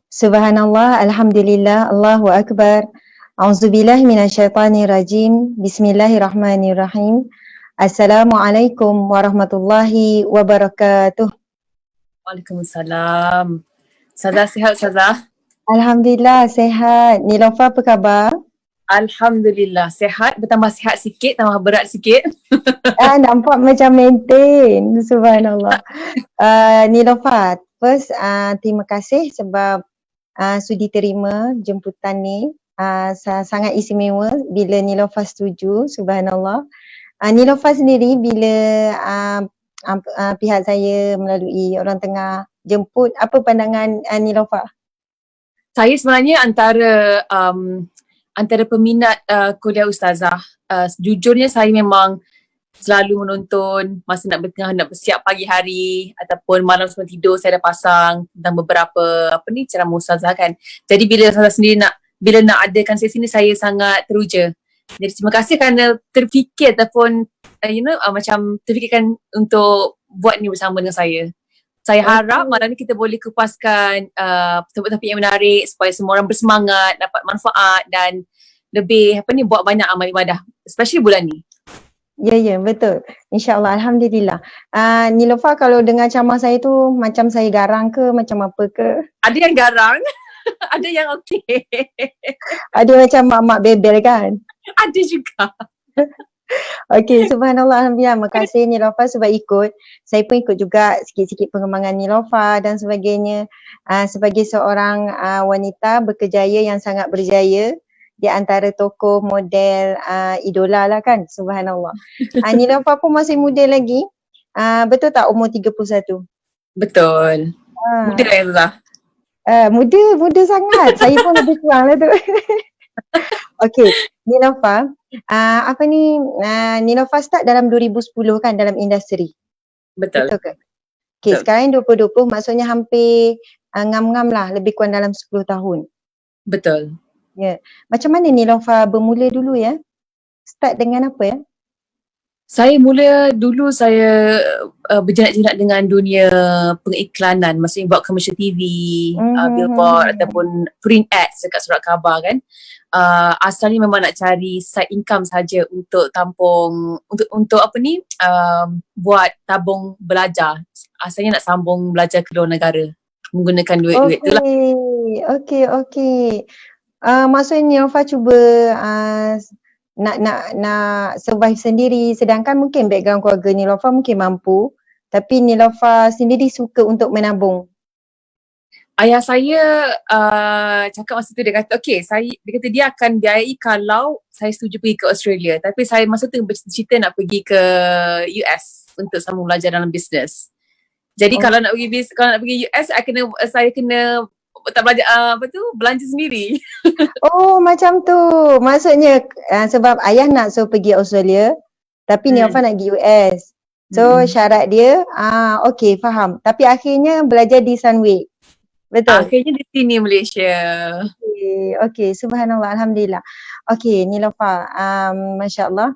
Subhanallah, Alhamdulillah, Allahu Akbar. A'udzubillahi minasyaitanirrajim. Bismillahirrahmanirrahim. Assalamualaikum warahmatullahi wabarakatuh. Waalaikumsalam. Ustazah sihat Ustazah? Alhamdulillah, sehat. Nilofa apa khabar? Alhamdulillah sihat, bertambah sihat sikit, tambah berat sikit. Nampak macam maintain. Subhanallah. Nilofa, first terima kasih sebab sudi terima jemputan ni. Sangat istimewa bila Nilofa setuju. Subhanallah. Nilofa sendiri bila pihak saya melalui orang tengah jemput, apa pandangan Nilofa? Saya sebenarnya antara peminat kuliah Ustazah. Jujurnya saya memang selalu menonton masa nak bersiap pagi hari ataupun malam sebelum tidur saya dah pasang tentang beberapa ceramah Ustazah kan. Jadi bila Ustazah sendiri bila nak adakan sesi ni, saya sangat teruja. Jadi terima kasih kerana terfikir ataupun macam terfikirkan untuk buat ni bersama dengan saya. Saya harap malam ni kita boleh kupaskan topik-topik yang menarik supaya semua orang bersemangat, dapat manfaat dan lebih buat banyak amal ibadah, especially bulan ni. Ya, betul. InsyaAllah, Alhamdulillah. Nilofa, kalau dengar ceramah saya tu macam saya garang ke, macam apa ke? Ada yang garang, ada yang okey. Ada macam mak-mak bebel kan? Ada juga. Okey, subhanallah, alhamdulillah. Terima kasih Nilofa sebab ikut. Saya pun ikut juga sikit-sikit pengembangan Nilofa dan sebagainya. Sebagai seorang wanita berkejaya yang sangat berjaya di antara tokoh model idola lah kan, subhanallah. Nilofa pun masih muda lagi. Betul tak umur 31? Betul. Muda lah. Muda sangat. Saya pun lebih kurang lah tu. Okey, Nilofa. Nilofa start dalam 2010 kan dalam industri? Betul ke? Okay, sekarang 2020 maksudnya hampir ngam-ngam lah, lebih kurang dalam 10 tahun. Betul. Ya. Macam mana Nilofa bermula dulu ya? Start dengan apa ya? Saya berjinak-jinak dengan dunia pengiklanan, maksudnya buat commercial TV, billboard ataupun print ads dekat surat khabar kan. Asalnya memang nak cari side income saja untuk tampung buat tabung belajar. Asalnya nak sambung belajar ke luar negara menggunakan duit-duit tu lah. Okey. Maksudnya Nilofa cuba nak survive sendiri, sedangkan mungkin background keluarga Nilofa mungkin mampu, tapi Nilofa sendiri suka untuk menabung. Ayah saya cakap masa tu, dia kata dia akan biayai kalau saya setuju pergi ke Australia, tapi saya masa tu bercita nak pergi ke US untuk sambung belajar dalam bisnes. Jadi kalau nak pergi US saya kena tak belajar belanja sendiri. Oh, macam tu. Maksudnya sebab ayah nak pergi Australia, tapi Nilofa nak pergi US. So syarat dia okey, faham. Tapi akhirnya belajar di Sunway. Betul? Akhirnya di sini Malaysia. Okey, subhanallah, alhamdulillah. Okey, Nilofa, masya-Allah.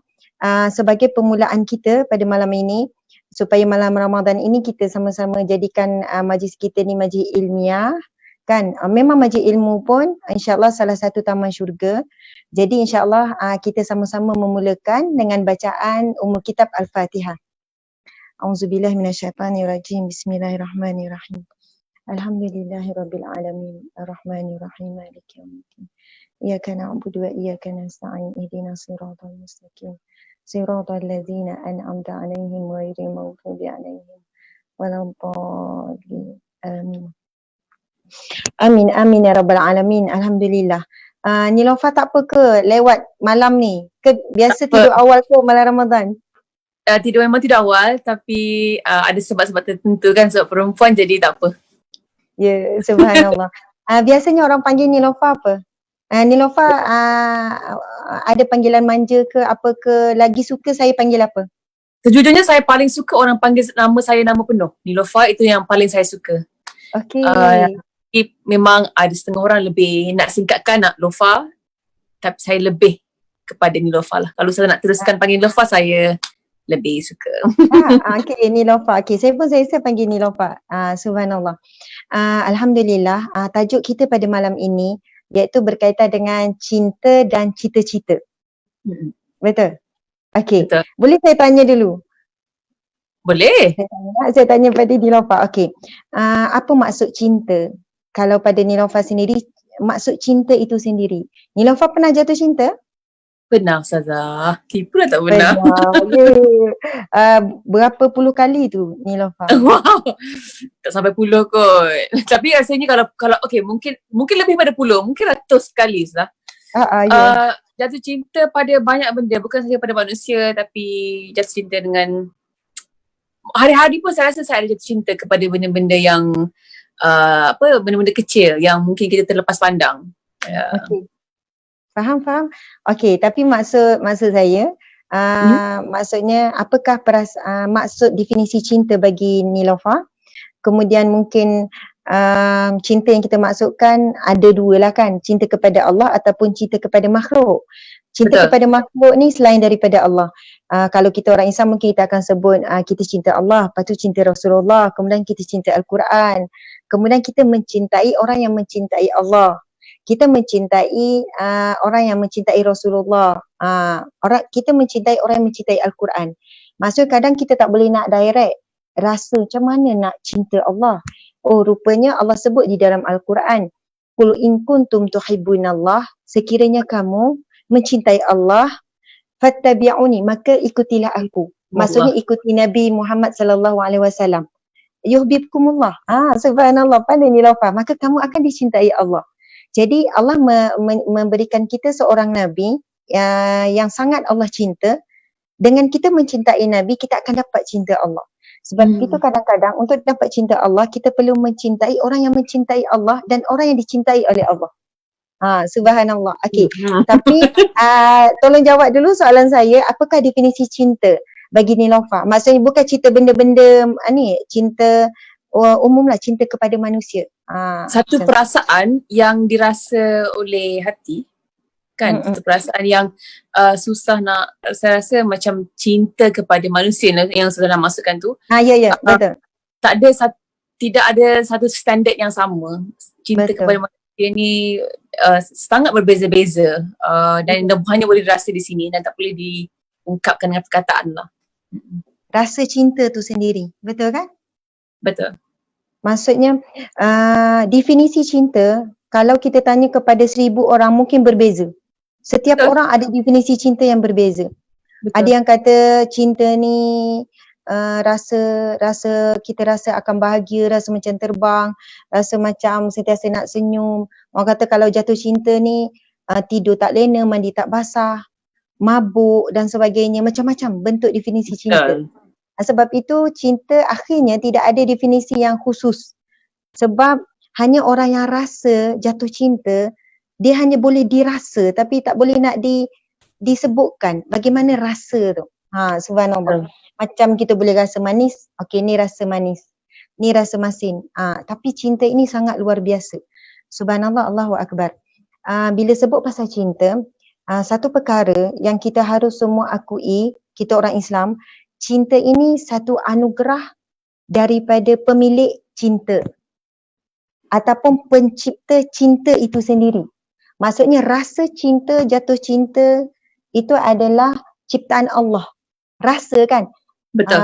Sebagai permulaan kita pada malam ini, supaya malam Ramadan ini kita sama-sama jadikan majlis kita ni majlis ilmiah. Kan, memang majlis ilmu pun insya-Allah salah satu taman syurga. Jadi insya-Allah kita sama-sama memulakan dengan bacaan kitab Al-Fatihah. A'udzubillahi minasyaitanirrajim. Bismillahirrahmanirrahim. Alhamdulillahirabbil alamin. Arrahmanirrahim. Maliki yaumiddin. Iyyaka na'budu wa iyyaka nasta'in. Ihdinas siratal mustaqim. Siratal ladzina an'amta 'alaihim ghairil maghdubi 'alaihim waladdallin. Amin ya rabbal alamin. Alhamdulillah. Nilofa tak apa ke lewat malam ni? Ke biasa tidur awal ke malam Ramadan? Memang tidur awal, tapi ada sebab-sebab tertentu kan, sebab perempuan jadi tak apa. Ya, subhanallah. Biasanya orang panggil Nilofa apa? Nilofa ada panggilan manja ke apa ke? Lagi suka saya panggil apa? Sejujurnya saya paling suka orang panggil nama saya nama penuh. Nilofa itu yang paling saya suka. Okey. Memang ada setengah orang lebih nak singkatkan nak Lofa, tapi saya lebih kepada Nilofa lah. Kalau saya nak teruskan panggil Lofa, saya lebih suka. Okay, Nilofa. Okay, saya panggil Nilofa. Subhanallah. Alhamdulillah, tajuk kita pada malam ini iaitu berkaitan dengan cinta dan cita-cita. Betul? Okay. Betul. Boleh saya tanya dulu? Boleh. Saya tanya pada Nilofa. Okay. Apa maksud cinta? Kalau pada Nilofa sendiri, maksud cinta itu sendiri. Nilofa pernah jatuh cinta? Pernah Ustazah. Tipu lah tak pernah. Berapa puluh kali tu Nilofa? Wow. Tak sampai 10 kot. Tapi rasanya kalau okay, mungkin lebih pada 10, mungkin ratus kali Ustazah. Jatuh cinta pada banyak benda, bukan saja pada manusia, tapi jatuh cinta dengan hari-hari pun saya rasa saya ada jatuh cinta kepada benda-benda yang benda-benda kecil yang mungkin kita terlepas pandang. Okay. Faham. Okay, tapi maksud saya, maksudnya apakah maksud definisi cinta bagi Nilofa? Kemudian mungkin cinta yang kita maksudkan ada dua lah kan, cinta kepada Allah ataupun cinta kepada makhluk. Cinta Betul. Kepada makhluk ni selain daripada Allah. Kalau kita orang Islam mungkin kita akan sebut kita cinta Allah, lepas tu cinta Rasulullah, kemudian kita cinta Al-Quran, kemudian kita mencintai orang yang mencintai Allah. Kita mencintai orang yang mencintai Rasulullah. Kita mencintai orang yang mencintai Al-Quran. Maksud kadang kita tak boleh nak direct rasa macam mana nak cinta Allah. Oh, rupanya Allah sebut di dalam Al-Quran, qul in kuntum tuhibbunallah, sekiranya kamu mencintai Allah, fattabi'uni, maka ikutilah aku. Maksudnya ikuti Nabi Muhammad sallallahu alaihi wasallam. Yuhibbukumullah. Subhanallah, pandai Nilofa. Maka kamu akan dicintai Allah. Jadi Allah memberikan kita seorang Nabi yang sangat Allah cinta. Dengan kita mencintai Nabi, kita akan dapat cinta Allah. Sebab itu kadang-kadang untuk dapat cinta Allah, kita perlu mencintai orang yang mencintai Allah dan orang yang dicintai oleh Allah. Subhanallah. Okay. Tapi tolong jawab dulu soalan saya, apakah definisi cinta bagi Nilofa? Maksudnya bukan cinta benda-benda cinta umum lah, cinta kepada manusia. Satu perasaan yang dirasa oleh hati kan, satu perasaan yang susah nak, saya rasa macam cinta kepada manusia yang saya nak masukkan tu. Ya, betul. Tidak ada satu standard yang sama. Cinta kepada manusia ni sangat berbeza-beza dan hanya boleh dirasa di sini dan tak boleh diungkapkan dengan perkataan lah. Rasa cinta tu sendiri, betul kan? Betul. Maksudnya definisi cinta, kalau kita tanya kepada 1000 orang mungkin berbeza. Setiap orang ada definisi cinta yang berbeza. Betul. Ada yang kata cinta ni kita rasa akan bahagia, rasa macam terbang, rasa macam sentiasa nak senyum. Orang kata kalau jatuh cinta ni tidur tak lena, mandi tak basah, mabuk dan sebagainya, macam-macam bentuk definisi cinta. Sebab itu cinta akhirnya tidak ada definisi yang khusus. Sebab hanya orang yang rasa jatuh cinta, dia hanya boleh dirasa tapi tak boleh nak disebutkan bagaimana rasa tu. Subhanallah. Macam kita boleh rasa manis, okey ni rasa manis, ni rasa masin. Tapi cinta ini sangat luar biasa. Subhanallah, Allahu Akbar. Bila sebut pasal cinta, satu perkara yang kita harus semua akui, kita orang Islam, cinta ini satu anugerah daripada pemilik cinta ataupun pencipta cinta itu sendiri. Maksudnya rasa cinta, jatuh cinta itu adalah ciptaan Allah. Rasa kan? Betul.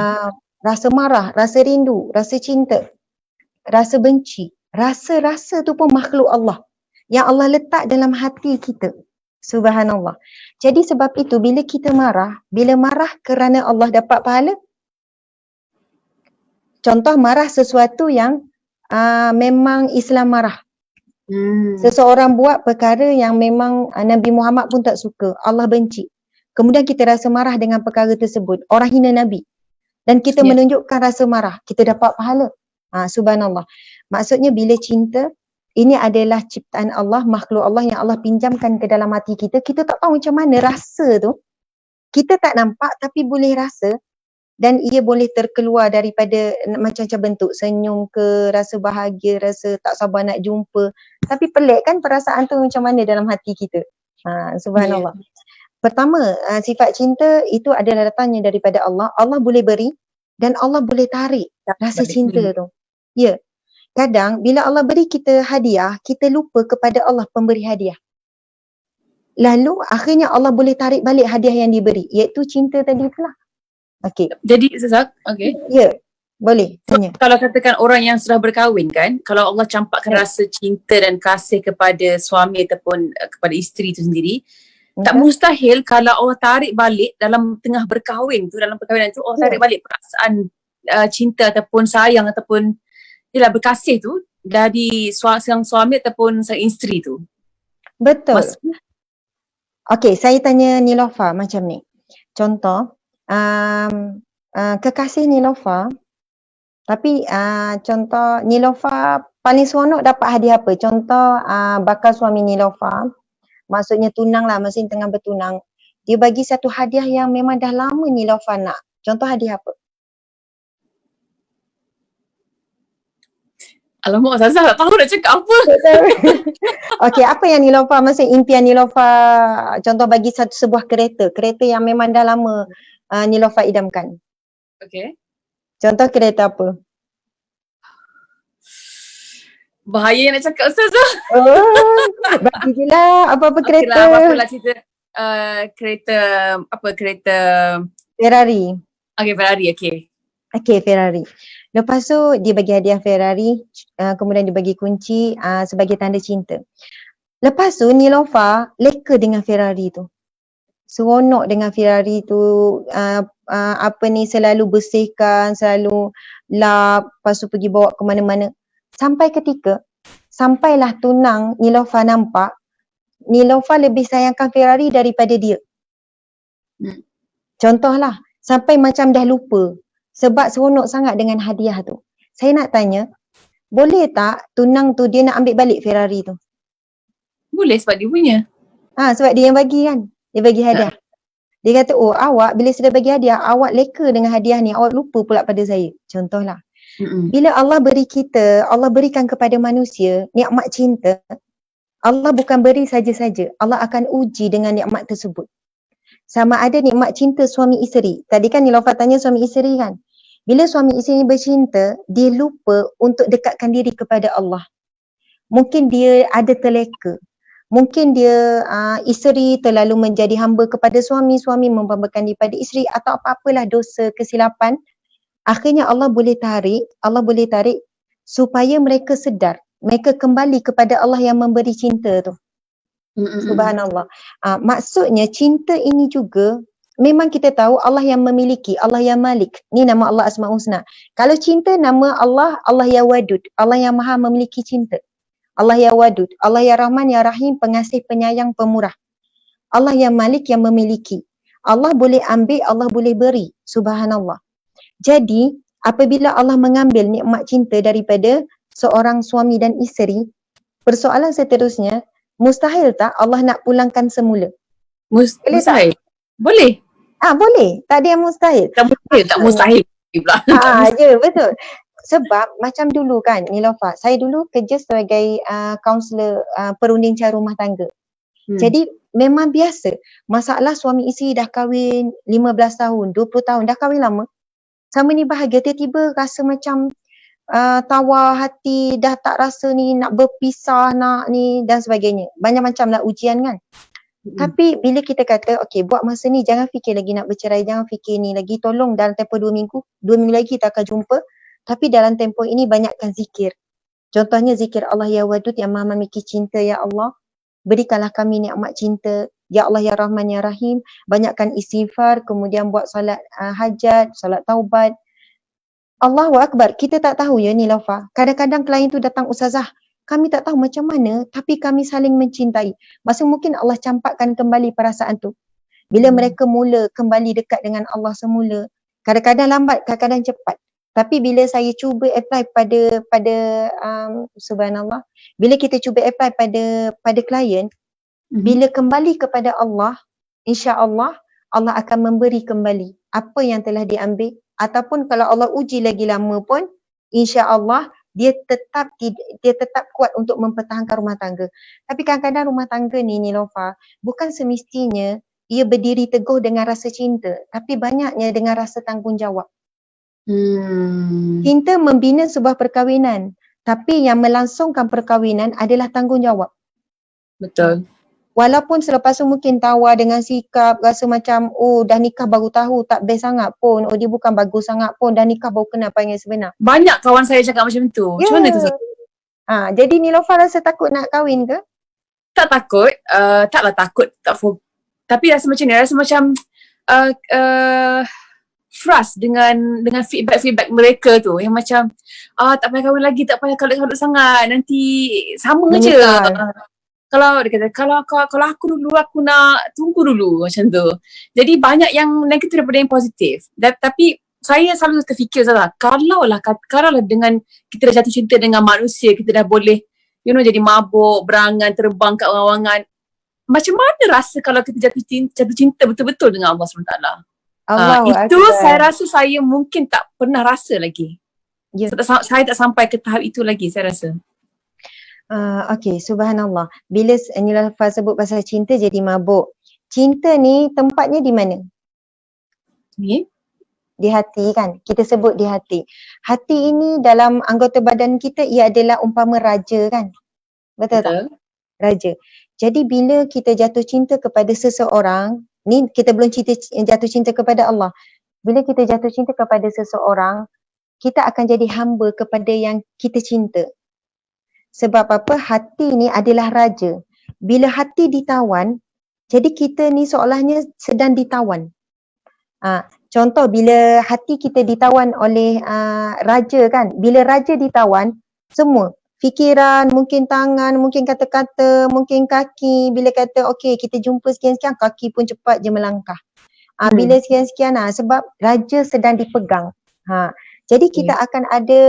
Rasa marah, rasa rindu, rasa cinta, rasa benci. Rasa-rasa tu pun makhluk Allah yang Allah letak dalam hati kita. Subhanallah. Jadi sebab itu bila kita marah, bila marah kerana Allah dapat pahala. Contoh marah sesuatu yang memang Islam marah. Seseorang buat perkara yang memang Nabi Muhammad pun tak suka, Allah benci. Kemudian kita rasa marah dengan perkara tersebut. Orang hina Nabi. Dan kita menunjukkan rasa marah, kita dapat pahala. Subhanallah. Maksudnya bila cinta, ini adalah ciptaan Allah, makhluk Allah yang Allah pinjamkan ke dalam hati kita. Kita tak tahu macam mana rasa tu. Kita tak nampak tapi boleh rasa. Dan ia boleh terkeluar daripada macam-macam bentuk. Senyum ke, rasa bahagia, rasa tak sabar nak jumpa. Tapi pelik kan perasaan tu macam mana dalam hati kita. Subhanallah. Pertama, sifat cinta itu adalah datangnya daripada Allah. Allah boleh beri dan Allah boleh tarik rasa cinta tu. Ya. Kadang bila Allah beri kita hadiah, kita lupa kepada Allah pemberi hadiah. Lalu akhirnya Allah boleh tarik balik hadiah yang diberi, iaitu cinta tadi itulah. Okey. Jadi Ustazah, okay. Ya. Boleh tanya. Kalau katakan orang yang sudah berkahwin kan, kalau Allah campakkan rasa cinta dan kasih kepada suami ataupun kepada isteri itu sendiri, tak mustahil kalau Allah tarik balik dalam tengah berkahwin tu, dalam perkahwinan tu, Allah tarik balik perasaan cinta ataupun sayang ataupun berkasih tu dari sang suami ataupun sang isteri tu. Betul. Okey, saya tanya Nilofa macam ni. Contoh, kekasih Nilofa, tapi contoh Nilofa paling seronok dapat hadiah apa? Contoh bakal suami Nilofa, maksudnya tunang lah, masih tengah bertunang. Dia bagi satu hadiah yang memang dah lama Nilofa nak. Contoh hadiah apa? Alamak, Ustazah tak tahu nak cakap apa. Okey, apa yang Nilofa, maksud impian Nilofa, contoh bagi sebuah kereta yang memang dah lama Nilofa idamkan. Okey. Contoh kereta apa? Bahaya nak cakap Ustazah. Bagi je lah apa-apa kereta. Okey lah, apa-apa lah cerita. Kereta Ferrari. Okey, Ferrari, okey. Okey, Ferrari. Lepas tu dia bagi hadiah Ferrari, kemudian dia bagi kunci sebagai tanda cinta. Lepas tu Nilofa leka dengan Ferrari tu. Seronok dengan Ferrari tu, selalu bersihkan, selalu lap, lepas tu pergi bawa ke mana-mana. Sampailah tunang Nilofa nampak, Nilofa lebih sayangkan Ferrari daripada dia. Contohlah, sampai macam dah lupa sebab seronok sangat dengan hadiah tu. Saya nak tanya, boleh tak tunang tu dia nak ambil balik Ferrari tu? Boleh sebab dia punya. Sebab dia yang bagi kan? Dia bagi hadiah. Dia kata, oh awak bila sudah bagi hadiah, awak leka dengan hadiah ni, awak lupa pula pada saya. Contohlah. Bila Allah beri kita, Allah berikan kepada manusia nikmat cinta, Allah bukan beri saja-saja, Allah akan uji dengan nikmat tersebut. Sama ada nikmat cinta suami isteri. Tadi kan Nilofa tanya suami isteri kan. Bila suami isteri bercinta, dia lupa untuk dekatkan diri kepada Allah. Mungkin dia ada terleka. Mungkin dia isteri terlalu menjadi hamba kepada suami, suami memhambakan diri pada isteri atau apa-apalah dosa, kesilapan. Akhirnya Allah boleh tarik supaya mereka sedar. Mereka kembali kepada Allah yang memberi cinta tu. Subhanallah. Maksudnya cinta ini juga memang kita tahu Allah yang memiliki, Allah yang Malik. Ni nama Allah Asmaul Husna. Kalau cinta nama Allah, Allah ya Wadud, Allah yang maha memiliki cinta. Allah ya Wadud, Allah ya Rahman ya Rahim, pengasih penyayang pemurah. Allah yang Malik yang memiliki. Allah boleh ambil, Allah boleh beri. Subhanallah. Jadi apabila Allah mengambil nikmat cinta daripada seorang suami dan isteri, persoalan seterusnya, mustahil tak Allah nak pulangkan semula? Mustahil. Boleh. Boleh. Tak ada yang mustahil. Tak mustahil pula. Ya, betul. Sebab macam dulu kan Nilofa, saya dulu kerja sebagai kaunselor perunding cara rumah tangga. Jadi memang biasa, masalah suami isteri dah kahwin 15 tahun, 20 tahun, dah kahwin lama. Sama ni bahagia, tiba-tiba rasa macam tawar hati, dah tak rasa ni nak berpisah, nak ni dan sebagainya. Banyak macam lah ujian kan. Tapi bila kita kata, okey buat masa ni jangan fikir lagi nak bercerai, jangan fikir ni lagi, tolong dalam tempoh 2 minggu lagi kita akan jumpa. Tapi dalam tempoh ini banyakkan zikir. Contohnya zikir Allah ya Wadud yang maha memiliki cinta, ya Allah. Berikanlah kami nikmat cinta. Ya Allah ya Rahman ya Rahim. Banyakkan istighfar, kemudian buat solat hajat, solat taubat. Allahu Akbar. Kita tak tahu ya Nilofa. Kadang-kadang klien tu datang, Ustazah, kami tak tahu macam mana tapi kami saling mencintai. Masa mungkin Allah campakkan kembali perasaan tu. Bila mereka mula kembali dekat dengan Allah semula. Kadang-kadang lambat, kadang-kadang cepat. Tapi bila saya cuba apply pada subhanallah, bila kita cuba apply pada klien, bila kembali kepada Allah, insya-Allah Allah akan memberi kembali apa yang telah diambil, ataupun kalau Allah uji lagi lama pun insya-Allah dia tetap kuat untuk mempertahankan rumah tangga. Tapi kadang-kadang rumah tangga ni Nilofa, bukan semestinya ia berdiri teguh dengan rasa cinta, tapi banyaknya dengan rasa tanggungjawab. Cinta membina sebuah perkahwinan, tapi yang melangsungkan perkahwinan adalah tanggungjawab. Betul. Walaupun selepas tu mungkin tawar dengan sikap, rasa macam dah nikah baru tahu tak best sangat pun, dia bukan bagus sangat pun, dah nikah baru kenal panggil sebenar. Banyak kawan saya cakap macam tu. Macam mana tu? Jadi Niloufar rasa takut nak kahwin ke? Tak takut, taklah takut, tapi rasa macam ni, rasa macam frust dengan feedback mereka tu yang macam tak payah kahwin lagi, tak payah kalut-kalut sangat, nanti sama je. Kalau dia kata kalau aku dulu aku nak tunggu dulu macam tu. Jadi banyak yang negatif daripada yang positif. Tapi saya selalu terfikir Zara, kalau lah dengan kita dah jatuh cinta dengan manusia, kita dah boleh jadi mabuk, berangan, terbang kat orang-orangan. Macam mana rasa kalau kita jatuh cinta betul-betul dengan Allah SWT? Itu saya rasa saya mungkin tak pernah rasa lagi. Saya tak sampai ke tahap itu lagi, saya rasa. Okay, subhanallah. Bila Niloufar sebut pasal cinta jadi mabuk. Cinta ni tempatnya di mana? Di hati kan? Kita sebut di hati. Hati ini dalam anggota badan kita, ia adalah umpama raja kan? Betul tak? Raja. Jadi bila kita jatuh cinta kepada seseorang, ni kita belum jatuh cinta kepada Allah. Bila kita jatuh cinta kepada seseorang, kita akan jadi hamba kepada yang kita cinta. Sebab apa? Hati ni adalah raja. Bila hati ditawan, jadi kita ni seolahnya sedang ditawan. Contoh bila hati kita ditawan oleh raja kan, bila raja ditawan, semua fikiran, mungkin tangan, mungkin kata-kata, mungkin kaki, bila kata okey kita jumpa sekian-sekian, kaki pun cepat je melangkah. Bila sekian-sekian, sebab raja sedang dipegang. Jadi kita akan ada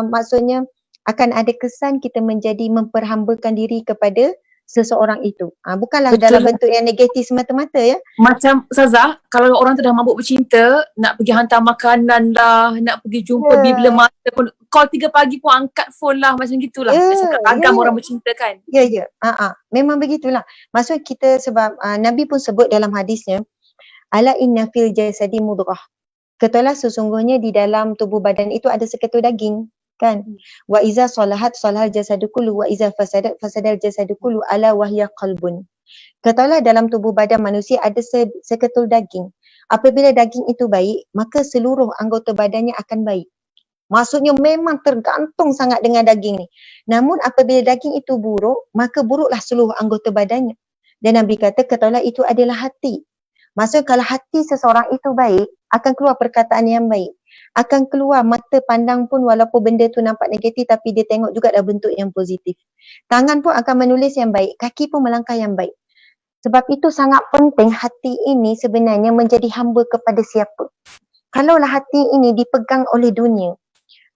maksudnya akan ada kesan kita menjadi memperhambakan diri kepada seseorang itu. Bukanlah dalam bentuk yang negatif semata-mata ya. Macam Ustazah, kalau orang tu dah mabuk bercinta, nak pergi hantar makanan lah, nak pergi jumpa bila masa pun, call 3 pagi pun angkat phone lah, macam gitulah. Agam orang bercinta kan. Memang begitulah. Maksud kita sebab Nabi pun sebut dalam hadisnya, ala inna fil jasadi mudghah. Ketahuilah sesungguhnya di dalam tubuh badan itu ada seketul daging. Kan, wa iza salahat salahal jasadu kullu wa iza fasadat fasadal jasadu kullu ala wahya qalbun. Katalah dalam tubuh badan manusia ada seketul daging. Apabila daging itu baik, maka seluruh anggota badannya akan baik. Maksudnya memang tergantung sangat dengan daging ni. Namun apabila daging itu buruk, maka buruklah seluruh anggota badannya. Dan Nabi kata katalah itu adalah hati. Maksudnya kalau hati seseorang itu baik, akan keluar perkataan yang baik. Akan keluar mata pandang pun walaupun benda tu nampak negatif tapi dia tengok juga dah bentuk yang positif. Tangan pun akan menulis yang baik, kaki pun melangkah yang baik. Sebab itu sangat penting hati ini sebenarnya menjadi hamba kepada siapa. Kalaulah hati ini dipegang oleh dunia,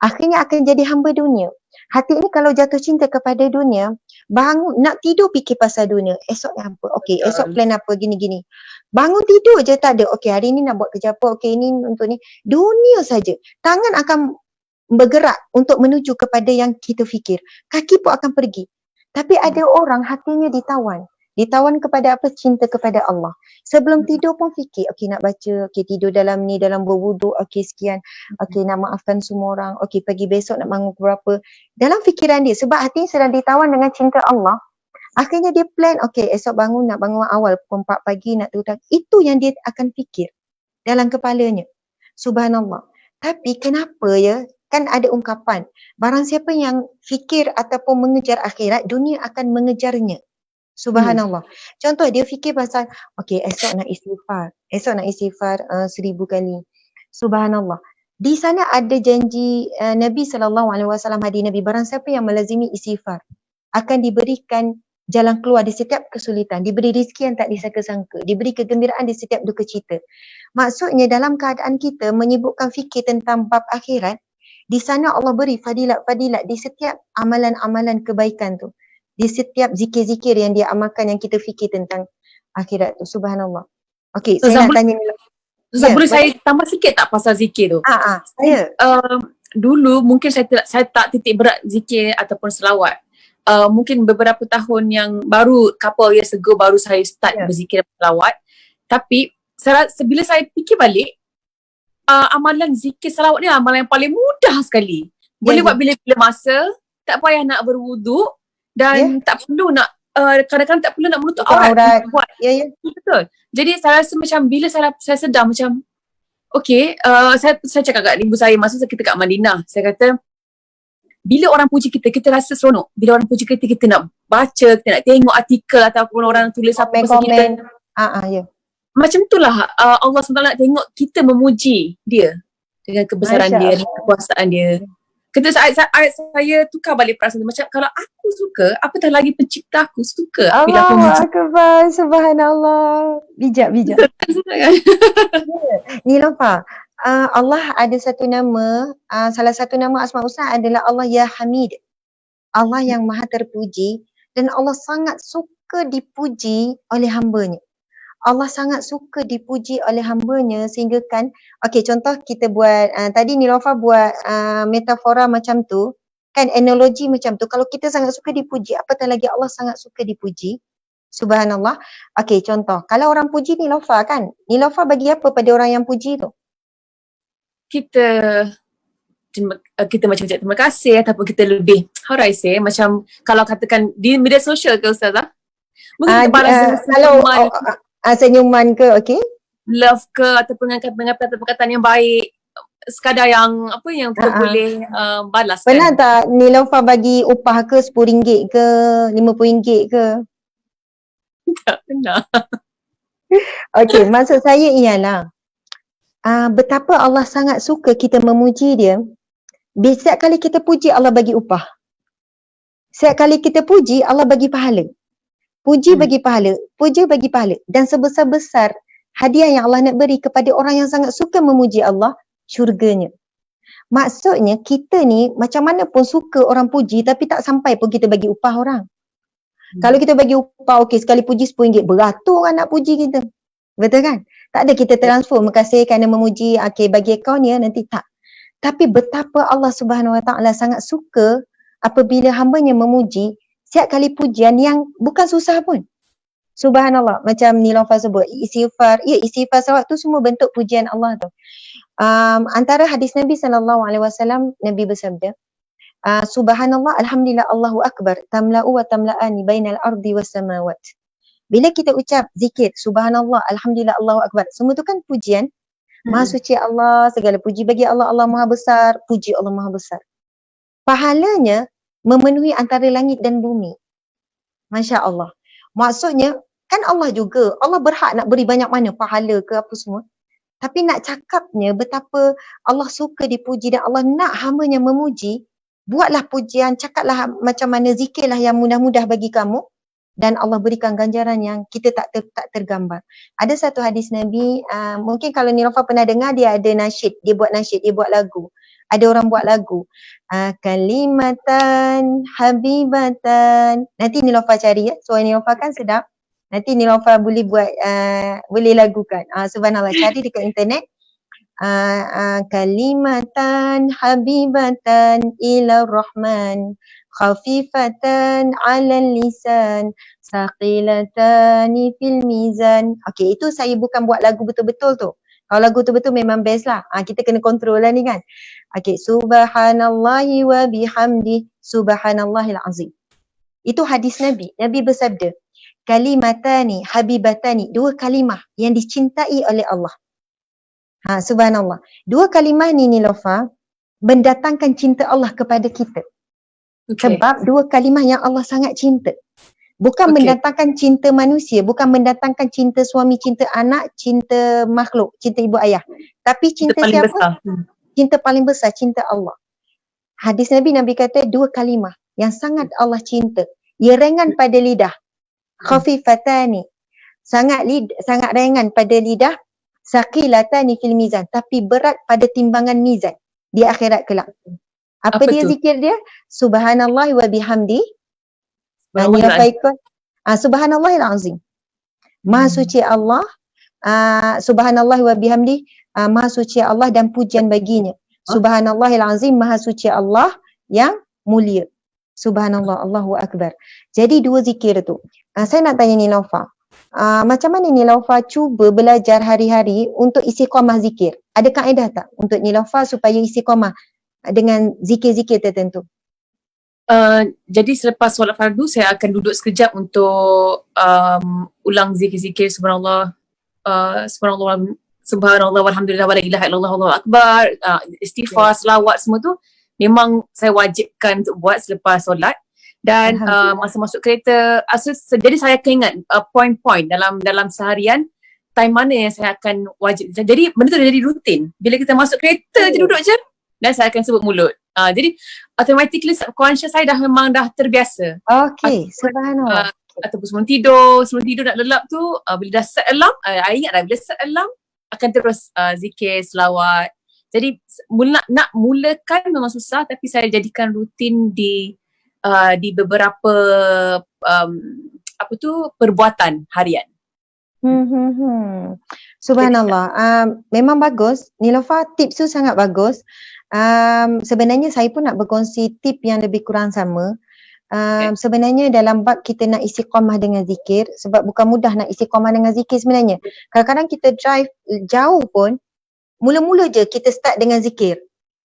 akhirnya akan jadi hamba dunia. Hati ini kalau jatuh cinta kepada dunia, bangun nak tidur fikir pasal dunia. Esoknya apa? Okey, esok plan apa gini-gini. Bangun tidur je tak ada. Okey, hari ni nak buat kerja apa? Okey, ini untuk ni. Dunia saja. Tangan akan bergerak untuk menuju kepada yang kita fikir. Kaki pun akan pergi. Tapi ada orang hatinya ditawan. Ditawan kepada apa? Cinta kepada Allah. Sebelum tidur pun fikir, okey nak baca, okey tidur dalam ni, dalam berwuduk, okey sekian, okey nak maafkan semua orang, okey pagi besok nak bangun berapa. Dalam fikiran dia, sebab hati sedang ditawan dengan cinta Allah, akhirnya dia plan, okey esok bangun nak bangun awal pukul 4 pagi nak turun. Itu yang dia akan fikir dalam kepalanya. Subhanallah. Tapi kenapa ya, kan ada ungkapan, barang siapa yang fikir ataupun mengejar akhirat, dunia akan mengejarnya. Subhanallah. Contoh dia fikir pasal, okey esok nak istighfar. Esok nak istighfar 1000 kali. Subhanallah. Di sana ada janji Nabi SAW, hadis Nabi, barang siapa yang melazimi istighfar akan diberikan jalan keluar di setiap kesulitan, diberi rezeki yang tak disangka-sangka, diberi kegembiraan di setiap duka cita. Maksudnya dalam keadaan kita menyibukkan fikir tentang bab akhirat, di sana Allah beri fadilat-fadilat di setiap amalan-amalan kebaikan tu. Di setiap zikir-zikir yang dia amalkan yang kita fikir tentang akhirat tu. Subhanallah. Okey, saya nak tanya ni. Boleh saya tambah sikit tak pasal zikir tu? Dulu mungkin saya tak titik berat zikir ataupun selawat. Mungkin beberapa tahun yang baru, couple years ago baru saya start berzikir dan selawat. Tapi bila saya fikir balik, amalan zikir salawat ni amalan yang paling mudah sekali. Boleh buat bila-bila masa, tak payah nak berwuduk dan tak perlu nak kadang-kadang tak perlu nak menutup aurat. Buat. Betul. Jadi saya rasa macam bila saya sedar macam saya cakap kat ibu saya masa kita kat Madinah, saya kata bila orang puji kita, kita rasa seronok. Bila orang puji kita, kita nak baca, kita nak tengok artikel ataupun orang tulis apa pasal kita. Macam itulah Allah SWT nak tengok kita memuji dia dengan kebesaran dia, dengan kekuasaan dia. Kata ayat saya tukar balik perasaan macam kalau aku suka, apatah lagi pencipta aku suka bila aku muji. Akbar, subhanallah. Bijak. Nilofa, Allah ada satu nama, salah satu nama Asma Husna adalah Allah Ya Hamid. Allah yang maha terpuji dan Allah sangat suka dipuji oleh hambanya. Allah sangat suka dipuji oleh hambanya sehingga kan, contoh kita buat, tadi Nilofa buat metafora macam tu, kan analogi macam tu. Kalau kita sangat suka dipuji, apatah lagi Allah sangat suka dipuji. Subhanallah. Contoh, kalau orang puji Nilofa kan, Nilofa bagi apa pada orang yang puji tu? Kita macam cakap terima kasih ataupun kita lebih, how do I say, macam kalau katakan di media sosial ke Ustazah? Mungkin kita balas senyuman ke, love ke ataupun dengan perkataan yang baik, sekadar yang yang kita boleh balas. Pernah tak Nilofa bagi upah ke RM10 ke RM50 ke? Tak pernah. Maksud saya ialah betapa Allah sangat suka kita memuji dia. Setiap kali kita puji, Allah bagi upah. Setiap kali kita puji, Allah bagi pahala. Puji bagi pahala, puja bagi pahala. Dan sebesar-besar hadiah yang Allah nak beri kepada orang yang sangat suka memuji Allah, syurganya. Maksudnya kita ni macam mana pun suka orang puji tapi tak sampai pun kita bagi upah orang. Kalau kita bagi upah, sekali puji RM10, beratur orang nak puji kita. Betul kan? Tak ada kita transfer, makasih kerana memuji, bagi akaun ya, nanti tak. Tapi betapa Allah Subhanahu Wa Taala sangat suka apabila hambanya memuji, setiap kali pujian yang bukan susah pun. Subhanallah, macam Nilofa sebut, istighfar salawat tu semua bentuk pujian Allah tu. Antara hadis Nabi SAW, Nabi bersabda, Subhanallah, Alhamdulillah, Allahu Akbar, tamla'u wa tamla'ani bainal ardi was samawat. Bila kita ucap zikir, Subhanallah, Alhamdulillah, Allahu Akbar, semua tu kan pujian. Maha suci Allah, segala puji bagi Allah, Allah Maha Besar, puji Allah Maha Besar. Pahalanya memenuhi antara langit dan bumi. Masya Allah. Maksudnya, kan Allah juga, Allah berhak nak beri banyak mana, pahala ke apa semua. Tapi nak cakapnya betapa Allah suka dipuji dan Allah nak hambanya memuji, buatlah pujian, cakaplah macam mana, zikirlah yang mudah-mudah bagi kamu. Dan Allah berikan ganjaran yang kita tak tergambar. Ada satu hadis Nabi, mungkin kalau Nilofa pernah dengar, dia ada nasyid, dia buat lagu. Ada orang buat lagu. Kalimatan habibatan. Nanti Nilofa cari ya, suara Nilofa kan sedap. Nanti Nilofa boleh buat, boleh lagukan. Subhanallah, cari dekat internet. Kalimatan habibatan ila rahman. Khafifatan 'alal lisan, saqilatani fil mizan. Itu saya bukan buat lagu betul-betul tu. Kalau lagu betul-betul memang best lah. Kita kena kontrol lah ni kan. Subhanallahi wa bihamdi, subhanallahil azim. Itu hadis Nabi. Nabi bersabda, kalimatani habibatani, dua kalimah yang dicintai oleh Allah. Subhanallah. Dua kalimah ni Nilofa mendatangkan cinta Allah kepada kita. Sebab dua kalimah yang Allah sangat cinta. Bukan mendatangkan cinta manusia, bukan mendatangkan cinta suami, cinta anak, cinta makhluk, cinta ibu ayah. Tapi cinta siapa? Besar. Cinta paling besar, cinta Allah. Hadis Nabi kata dua kalimah yang sangat Allah cinta. Ia ringan pada lidah. Khafifatani. Sangat ringan pada lidah. Saqilatani fil mizan. Tapi berat pada timbangan mizan di akhirat kelak. Apa dia tu? Zikir dia? Subhanallah wa bihamdi. Subhanallahil azim. Maha suci Allah. Subhanallah wa bihamdi. Maha suci Allah dan pujian baginya. Subhanallahil azim. Maha suci Allah yang mulia. Subhanallah, Allahu Akbar. Jadi dua zikir tu. Saya nak tanya Nilofa. Macam mana Niloufar cuba belajar hari-hari untuk istiqamah zikir? Ada kaedah tak untuk Niloufar supaya istiqamah dengan zikir-zikir tertentu? Jadi selepas solat fardu saya akan duduk sekejap untuk ulang zikir-zikir subhanallah, subhanallah walhamdulillah wala ilaha illallah wallahu akbar, istighfar, selawat, semua tu memang saya wajibkan untuk buat selepas solat. Dan masa masuk kereta, jadi saya akan ingat point-point dalam seharian, time mana yang saya akan wajib. Jadi benda tu dah jadi rutin. Bila kita masuk kereta je duduk je, dan saya akan sebut mulut. Jadi automatically subconscious saya memang dah terbiasa. Okay, subhanallah. Ataupun sebelum tidur nak lelap tu, bila dah set alarm, I ingat dah bila set alarm akan terus zikir, selawat. Jadi nak mulakan memang susah, tapi saya jadikan rutin di beberapa perbuatan harian. Subhanallah. Memang bagus. Niloufar, tips tu sangat bagus. Sebenarnya saya pun nak berkongsi tip yang lebih kurang sama. Sebenarnya dalam bab kita nak istiqamah dengan zikir, sebab bukan mudah nak istiqamah dengan zikir sebenarnya. Kadang-kadang kita drive jauh pun, mula-mula je kita start dengan zikir.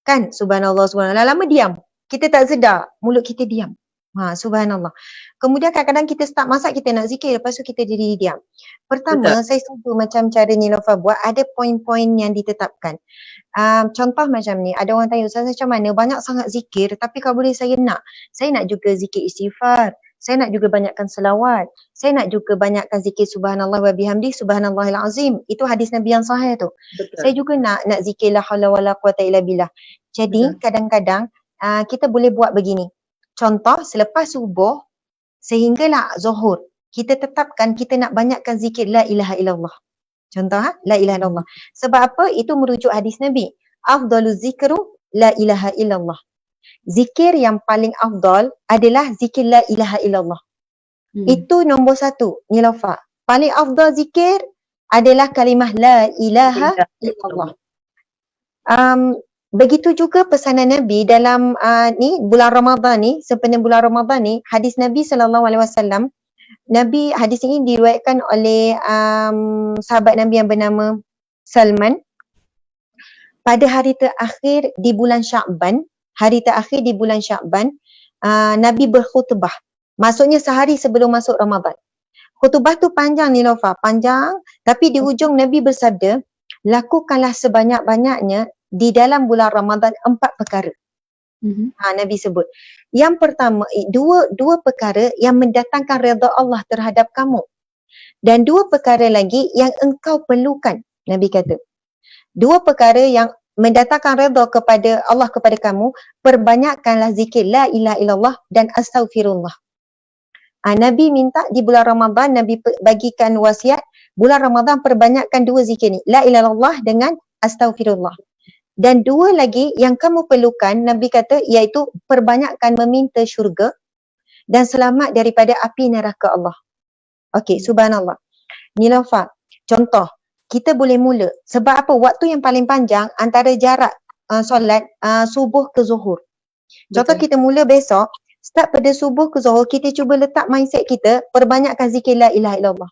Kan? Subhanallah, subhanallah. Lama diam. Kita tak sedar, mulut kita diam. Subhanallah. Kemudian kadang-kadang kita start masak, kita nak zikir, lepas tu kita jadi diam. Pertama, saya setuju macam cara Niloufar buat, ada poin-poin yang ditetapkan. Contoh macam ni, ada orang tanya, Ustazah macam mana? Banyak sangat zikir, tapi kalau boleh saya nak juga zikir istighfar, saya nak juga banyakkan selawat, saya nak juga banyakkan zikir subhanallah wa bihamdi, subhanallahil azim. Itu hadis Nabi yang sahih tu. Betul. Saya juga nak zikir la haula wala quwata illa billah. Jadi kadang-kadang kita boleh buat begini. Contoh, selepas subuh sehinggalah zuhur, kita tetapkan kita nak banyakkan zikir la ilaha illallah. Contoh, la ilaha illallah. Sebab apa? Itu merujuk hadis Nabi. Afdalu zikru la ilaha illallah. Zikir yang paling afdal adalah zikir la ilaha illallah. Itu nombor satu, Niloufar. Paling afdal zikir adalah kalimah la ilaha illallah. Begitu juga pesanan Nabi dalam bulan Ramadan ni, sempena bulan Ramadan ni, hadis Nabi SAW. Hadis ini diriwayatkan oleh sahabat Nabi yang bernama Salman. Pada hari terakhir di bulan Sya'ban, Nabi berkhutbah. Maksudnya sehari sebelum masuk Ramadan. Khutbah tu panjang Niloufar, panjang, tapi di hujung Nabi bersabda, lakukanlah sebanyak-banyaknya di dalam bulan Ramadan 4 perkara. Nabi sebut. Yang pertama, dua perkara yang mendatangkan redha Allah terhadap kamu. Dan 2 perkara lagi yang engkau perlukan. Nabi kata. 2 perkara yang mendatangkan redha kepada Allah kepada kamu, perbanyakkanlah zikir la ilaha illallah dan astaghfirullah. Nabi minta di bulan Ramadan, Nabi bagikan wasiat, bulan Ramadan perbanyakkan 2 zikir ni. La ilaha illallah dengan astaghfirullah. Dan 2 lagi yang kamu perlukan, Nabi kata, iaitu perbanyakkan meminta syurga dan selamat daripada api neraka Allah. Okey, subhanallah. Niloufar, contoh, kita boleh mula. Sebab apa? Waktu yang paling panjang antara jarak solat subuh ke zuhur. Contoh, kita mula besok, start pada subuh ke zuhur, kita cuba letak mindset kita, perbanyakkan zikir la ilaha illallah.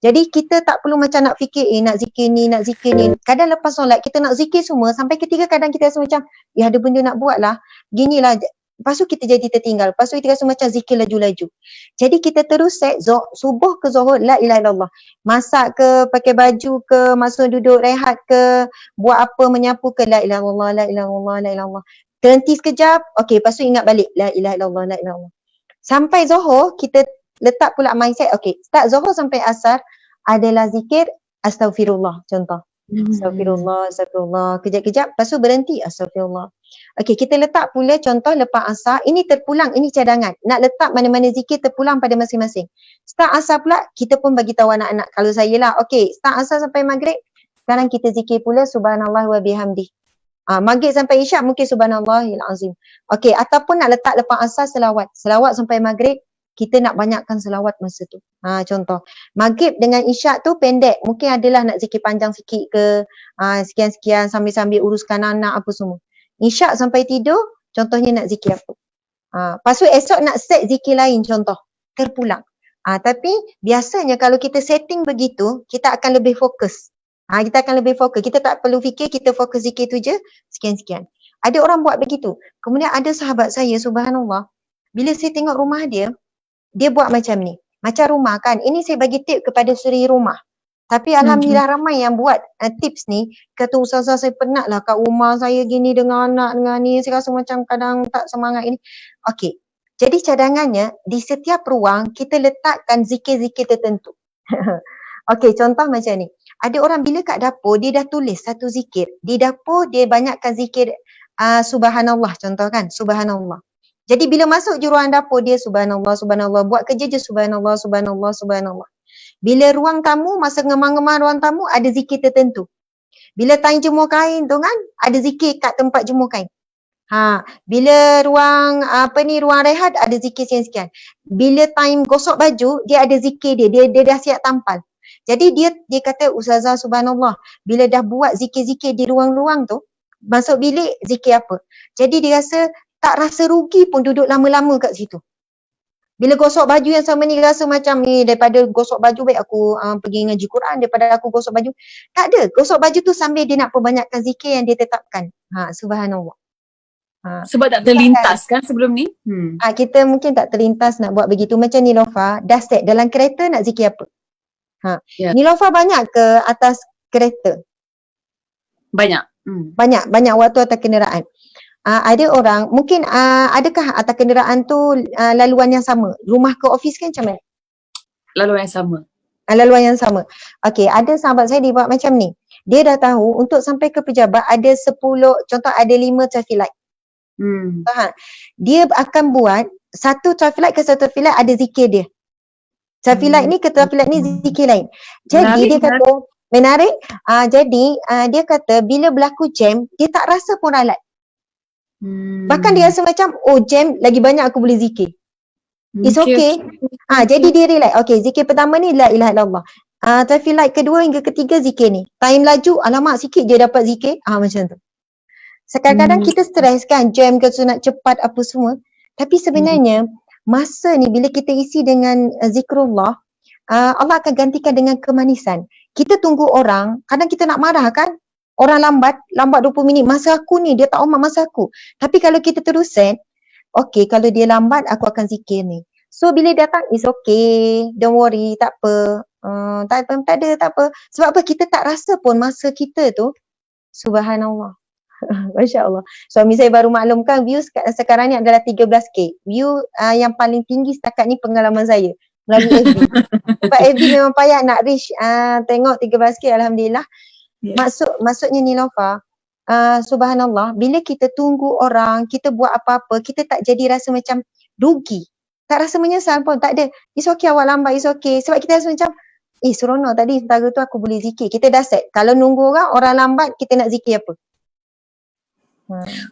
Jadi kita tak perlu macam nak fikir, nak zikir ni. Kadang lepas solat kita nak zikir semua, sampai ketiga kadang kita rasa macam, ada benda nak buat lah, ginilah. Lepas tu kita jadi tertinggal, lepas tu kita rasa macam zikir laju-laju. Jadi kita terus set subuh ke zuhur, la ilaha illallah. Masak ke, pakai baju ke, masuk duduk rehat ke, buat apa, menyapu ke, la ilaha illallah, la ilaha illallah, la ilaha illallah. Terhenti sekejap, okey, lepas tu ingat balik, la ilaha illallah, la ilaha illallah. Sampai zuhur, kita letak pula mindset, okey, start zuhur sampai asar adalah zikir astaghfirullah, contoh. Astagfirullah, kejap-kejap, lepas tu berhenti, astagfirullah. Okey, kita letak pula contoh lepas asar, ini terpulang, ini cadangan. Nak letak mana-mana zikir terpulang pada masing-masing. Start asar pula, kita pun bagi tahu anak-anak, kalau saya lah, okey, start asar sampai maghrib, sekarang kita zikir pula subhanallah wa bihamdi. Maghrib sampai isyak mungkin subhanallahil azim. Okey, ataupun nak letak lepas asar selawat sampai maghrib, kita nak banyakkan selawat masa tu. Contoh, maghrib dengan isyak tu pendek, mungkin adalah nak zikir panjang sikit ke, sekian-sekian sambil-sambil uruskan anak apa semua. Isyak sampai tidur, contohnya nak zikir apa. Lepas tu esok nak set zikir lain, contoh, terpulang. Tapi biasanya kalau kita setting begitu, kita akan lebih fokus. Kita akan lebih fokus. Kita tak perlu fikir, kita fokus zikir tu je, sekian-sekian. Ada orang buat begitu. Kemudian ada sahabat saya, subhanallah, bila saya tengok rumah dia buat macam ni. Macam rumah kan, ini saya bagi tip kepada suri rumah. Tapi alhamdulillah ramai yang buat tips ni. Kata ustazah saya penat lah kat rumah saya gini dengan anak dengan ni. Saya rasa macam kadang tak semangat ini. Okey. Jadi cadangannya di setiap ruang kita letakkan zikir-zikir tertentu. Okey, contoh macam ni. Ada orang bila kat dapur dia dah tulis satu zikir. Di dapur dia banyakkan zikir subhanallah contoh kan. Subhanallah. Jadi bila masuk je ruang dapur dia subhanallah, subhanallah. Buat kerja je subhanallah, subhanallah, subhanallah. Bila ruang tamu, masa ngemang-ngemang ruang tamu ada zikir tertentu. Bila time jemur kain tu kan, ada zikir kat tempat jemur kain. Bila ruang ruang rehat ada zikir sekian-sekian. Bila time gosok baju, dia ada zikir dia dah siap tampal. Jadi dia kata ustazah subhanallah, bila dah buat zikir-zikir di ruang-ruang tu, masuk bilik zikir apa. Jadi dia tak rasa rugi pun duduk lama-lama kat situ. Bila gosok baju yang sama ni rasa macam daripada gosok baju baik aku pergi ngaji Quran daripada aku gosok baju. Tak ada. Gosok baju tu sambil dia nak perbanyakkan zikir yang dia tetapkan. Subhanallah. Sebab tak terlintas kan sebelum ni? Kita mungkin tak terlintas nak buat begitu. Macam Nilofa, dah set dalam kereta nak zikir apa? Nilofa banyak ke atas kereta? Banyak. Banyak waktu atas kenderaan. Ada orang, mungkin adakah atas kenderaan tu laluan yang sama? Rumah ke office kan macam mana? Laluan yang sama. Laluan yang sama. Okey, ada sahabat saya dia buat macam ni. Dia dah tahu untuk sampai ke pejabat ada 10, contoh ada 5 traffic light. Dia akan buat satu traffic light ke satu traffic light ada zikir dia. Traffic light ni ke traffic light ni zikir lain. Jadi dia kata, menarik. Jadi dia kata bila berlaku jam, dia tak rasa pun ralat. Bahkan dia rasa macam jam lagi banyak aku boleh zikir. It's okay. Jadi dia relax. Okay, zikir pertama ni la ilaha illallah. Traffic light kedua hingga ketiga zikir ni. Time laju, alamak sikit je dapat zikir. Macam tu. Kadang-kadang kita stres kan, jam ke sunat cepat apa semua. Tapi sebenarnya masa ni bila kita isi dengan zikrullah, Allah akan gantikan dengan kemanisan. Kita tunggu orang, kadang kita nak marah kan? Orang lambat 20 minit. Masa aku ni, dia tak hormat masa aku. Tapi kalau kita terus set, okay, kalau dia lambat, aku akan zikir ni. So, bila datang, it's okay. Don't worry, tak apa. Tak apa. Sebab apa? Kita tak rasa pun masa kita tu, subhanallah. Masya Allah. Suami saya baru maklumkan view sekarang ni adalah 13K. View yang paling tinggi setakat ni pengalaman saya. Melalui FB. Sebab FB memang payah nak reach tengok 13K, alhamdulillah. Maksudnya Nilofa, subhanallah, bila kita tunggu orang, kita buat apa-apa, kita tak jadi rasa macam rugi. Tak rasa menyesal pun, tak ada. It's okay awak lambat, it's okay. Sebab kita rasa macam, seronok tadi sementara tu aku boleh zikir. Kita dah set. Kalau nunggu orang lambat, kita nak zikir apa?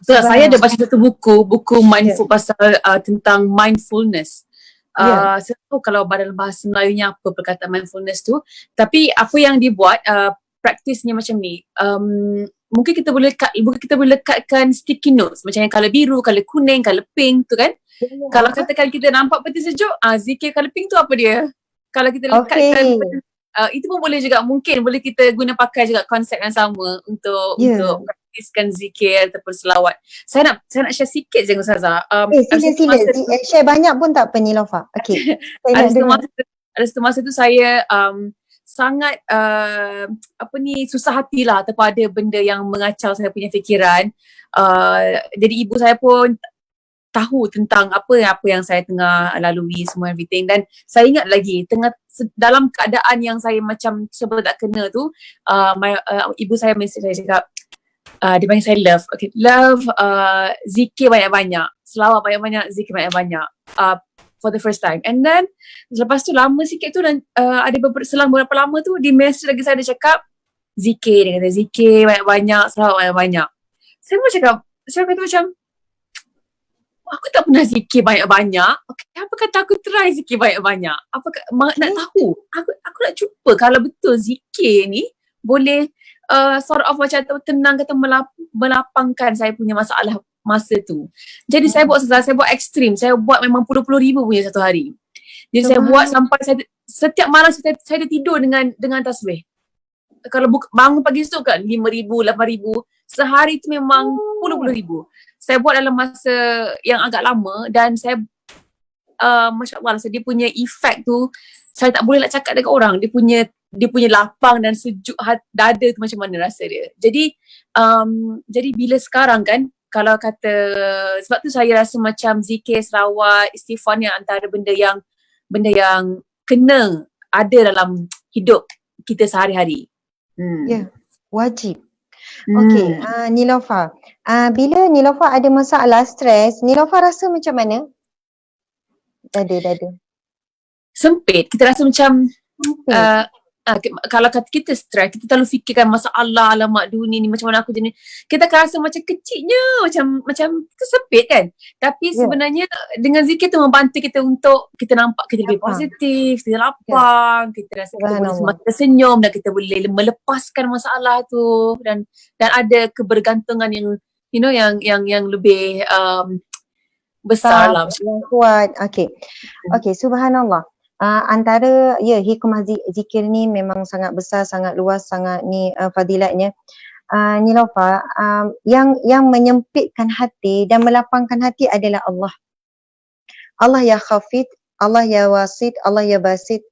So, saya ada baca satu buku mindful pasal tentang mindfulness. Saya tahu kalau dalam bahasa Melayunya apa perkataan mindfulness tu, tapi apa yang dibuat praktisnya macam ni. Mungkin kita boleh lekatkan sticky notes macam yang colour biru, colour kuning, colour pink tu kan. Kalau katakan kita nampak peti sejuk, zikir colour pink tu apa dia? Kalau kita lekatkan itu pun boleh juga, mungkin boleh kita guna pakai juga konsep yang sama untuk praktiskan zikir ataupun selawat. Saya nak share sikit je Ustazah. Sila. Share banyak pun tak apa Nilofa. Okay. Ada satu masa tu saya sangat susah hatilah ataupun ada benda yang mengacau saya punya fikiran. Jadi ibu saya pun tahu tentang apa yang saya tengah lalui semua everything, dan saya ingat lagi dalam keadaan yang saya macam serba tak kena tu, ibu saya message saya cakap, dia panggil saya Love. Okay, Love, zikir banyak-banyak, selawat banyak-banyak, zikir banyak-banyak. For the first time. And then lepas tu lama sikit tu, dan ada selang beberapa lama tu di message lagi saya ada cakap zikir, dia kata zikir banyak-banyak, selawat banyak-banyak. Saya kata macam aku tak pernah zikir banyak-banyak. Okay, apa kata aku try zikir banyak-banyak? Nak tahu? Aku nak cuba kalau betul zikir ni boleh sort of macam tenang kata melapangkan saya punya masalah masa tu. Jadi saya buat ekstrim. Saya buat memang puluh-puluh ribu punya satu hari. Jadi saya buat sampai setiap malam saya tidur dengan tasbih. Kalau bangun pagi esok kan 5,000, 8,000. Sehari tu memang puluh-puluh ribu. Saya buat dalam masa yang agak lama dan saya Masya Allah, dia punya efek tu saya tak boleh nak cakap dekat orang. Dia punya lapang dan sejuk dada tu macam mana rasa dia. Jadi bila sekarang kan, kalau kata, sebab tu saya rasa macam zikir, selawat, istighfar ni antara benda yang kena ada dalam hidup kita sehari-hari. Ya, wajib. Okey, Niloufar. Bila Niloufar ada masalah stres, Niloufar rasa macam mana? Dada. Sempit. Kita rasa macam kalau kata kita stres, kita terlalu fikirkan masalah, alamak dunia ni macam mana aku jenis. Kita akan rasa macam kecilnya, macam kita sempit kan. Tapi sebenarnya dengan zikir tu membantu kita untuk kita nampak kita lebih positif, kita lapang, kita rasa kita boleh semakin tersenyum dan kita boleh melepaskan masalah tu dan ada kebergantungan yang yang lebih besar lah. Yang kuat. Okey, subhanallah. Antara hikmah zikir ni memang sangat besar, sangat luas, sangat ni fadilatnya. Niloufar, yang menyempitkan hati dan melapangkan hati adalah Allah. Allah ya Khafid, Allah ya Wasid, Allah ya Basid,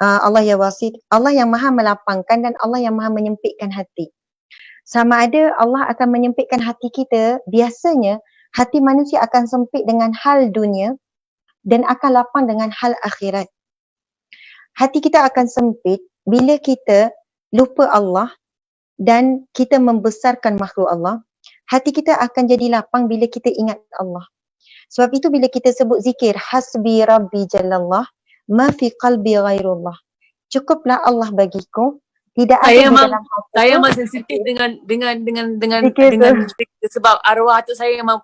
Allah ya Wasid, Allah yang maha melapangkan dan Allah yang maha menyempitkan hati. Sama ada Allah akan menyempitkan hati kita, biasanya hati manusia akan sempit dengan hal dunia dan akan lapang dengan hal akhirat. Hati kita akan sempit bila kita lupa Allah dan kita membesarkan makhluk Allah. Hati kita akan jadi lapang bila kita ingat Allah. Sebab itu bila kita sebut zikir, hasbi rabbi jalallah, ma fi qalbi ghairullah. Cukuplah Allah bagiku, tidak ada di dalam hati. Saya memang sensitif dengan zikir sebab arwah tu saya memang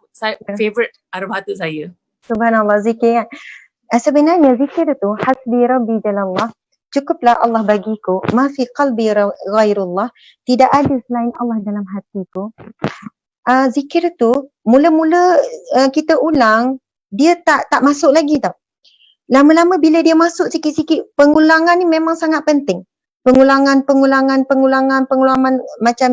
favorite arwah tu saya. Subhanallah, zikir kan. Sebenarnya zikir itu hasbi rabbi jalallah, cukuplah Allah bagiku, ma fi qalbi ghairullah, tidak ada selain Allah dalam hatiku. Zikir tu mula-mula kita ulang, dia tak masuk lagi tau. Lama-lama bila dia masuk sikit-sikit, pengulangan ni memang sangat penting. Pengulangan macam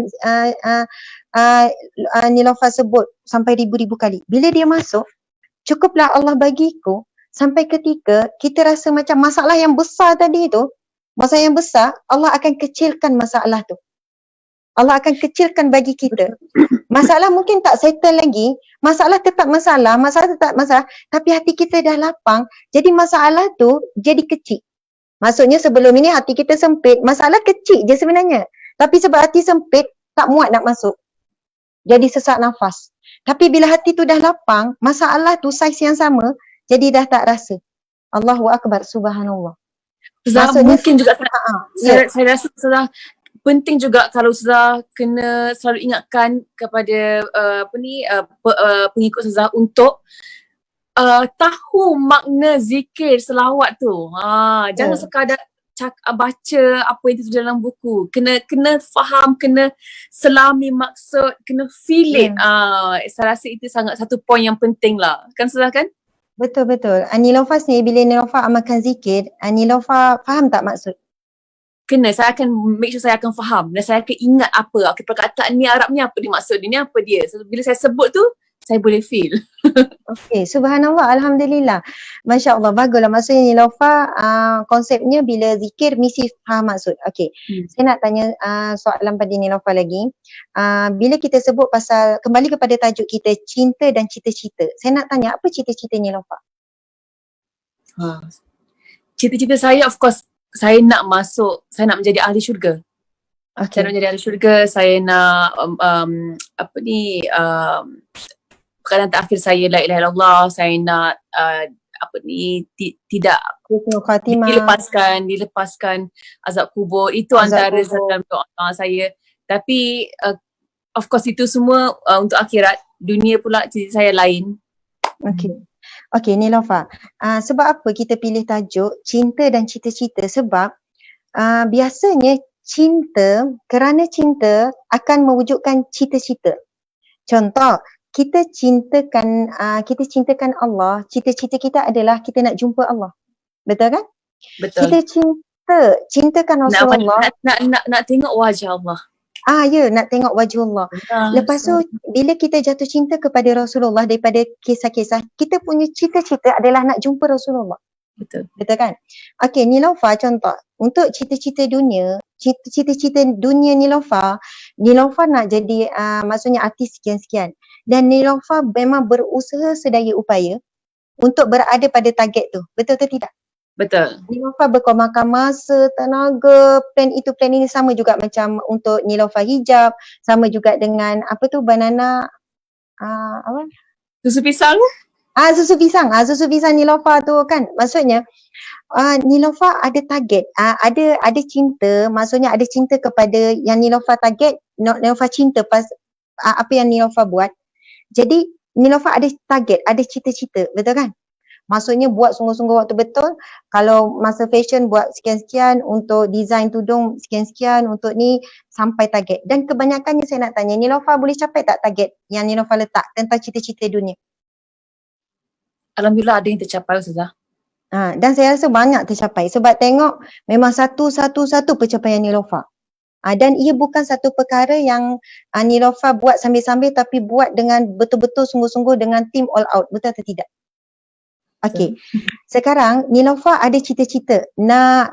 Niloufar sebut sampai ribu-ribu kali. Bila dia masuk, cukuplah Allah bagiku, sampai ketika kita rasa macam masalah yang besar tadi tu, masalah yang besar, Allah akan kecilkan masalah tu. Allah akan kecilkan bagi kita. Masalah mungkin tak settle lagi, masalah tetap masalah, tapi hati kita dah lapang, jadi masalah tu jadi kecil. Maksudnya sebelum ini hati kita sempit, masalah kecil je sebenarnya. Tapi sebab hati sempit, tak muat nak masuk. Jadi sesak nafas. Tapi bila hati tu dah lapang, masalah tu saiz yang sama, jadi dah tak rasa. Allahu Akbar, subhanallah. Mungkin juga saya rasa sudah penting juga kalau sudah kena selalu ingatkan kepada pengikut Ustazah untuk tahu makna zikir selawat tu. Jangan sekadar baca apa yang itu dalam buku. Kena faham, kena selami maksud, kena feel it. Saya rasa itu sangat satu poin yang penting lah. Kan Ustazah kan? Betul. Niloufar ni bila Niloufar amalkan zikir, Niloufar faham tak maksud? Kena, saya akan make sure saya akan faham dan saya akan ingat apa. Perkataan ni Arab ni apa dia maksud dia, ni apa dia. So, bila saya sebut tu, saya boleh feel. Okey, subhanallah, alhamdulillah. Masya Allah, baguslah. Maksudnya Niloufar konsepnya bila zikir mesti faham maksud. Okey, saya nak tanya soalan pada Niloufar lagi. Bila kita sebut pasal, kembali kepada tajuk kita, cinta dan cita-cita. Saya nak tanya, apa cita-cita Niloufar? Cita-cita saya of course, saya nak menjadi ahli syurga. Saya nak menjadi ahli syurga, saya nak perkataan terakhir saya la ilaha illallah, saya nak tidak dilepaskan azab kubur. Itu antara dalam doa saya. Tapi of course itu semua untuk akhirat. Dunia pula cita saya lain. Okey, Niloufar. Sebab apa kita pilih tajuk cinta dan cita-cita? Sebab biasanya kerana cinta akan mewujudkan cita-cita. Contoh, kita cintakan Allah, cita-cita kita adalah kita nak jumpa Allah. Betul kan? Betul. Kita cintakan Rasulullah. Nak tengok wajah Allah. Ya, nak tengok wajah Allah. Lepas tu bila kita jatuh cinta kepada Rasulullah daripada kisah-kisah, kita punya cita-cita adalah nak jumpa Rasulullah. Betul. Betul kan? Okey, Niloufar contoh. Untuk cita-cita dunia Niloufar nak jadi maksudnya artis sekian-sekian. Dan Niloufar memang berusaha sedaya upaya untuk berada pada target tu. Betul atau tidak? Betul. Niloufar berkorbankan masa, tenaga, plan itu plan ini, sama juga macam untuk Niloufar hijab, sama juga dengan banana apa? Susu pisang? Susu pisang Niloufar tu kan. Maksudnya Niloufar ada target, ada cinta, maksudnya ada cinta kepada yang Niloufar target, Niloufar cinta apa yang Niloufar buat. Jadi Niloufar ada target, ada cita-cita, betul kan? Maksudnya buat sungguh-sungguh waktu betul. Kalau masa fashion buat sekian-sekian, untuk design tudung sekian-sekian, untuk ni sampai target. Dan kebanyakannya saya nak tanya, Niloufar boleh capai tak target yang Niloufar letak tentang cita-cita dunia? Alhamdulillah ada yang tercapai, Ustazah. Dan saya rasa banyak tercapai sebab tengok memang satu pencapaian Niloufar. Dan ia bukan satu perkara yang Niloufar buat sambil-sambil, tapi buat dengan betul-betul sungguh-sungguh dengan team all out. Betul atau tidak? Okey. Sekarang Niloufar ada cita-cita nak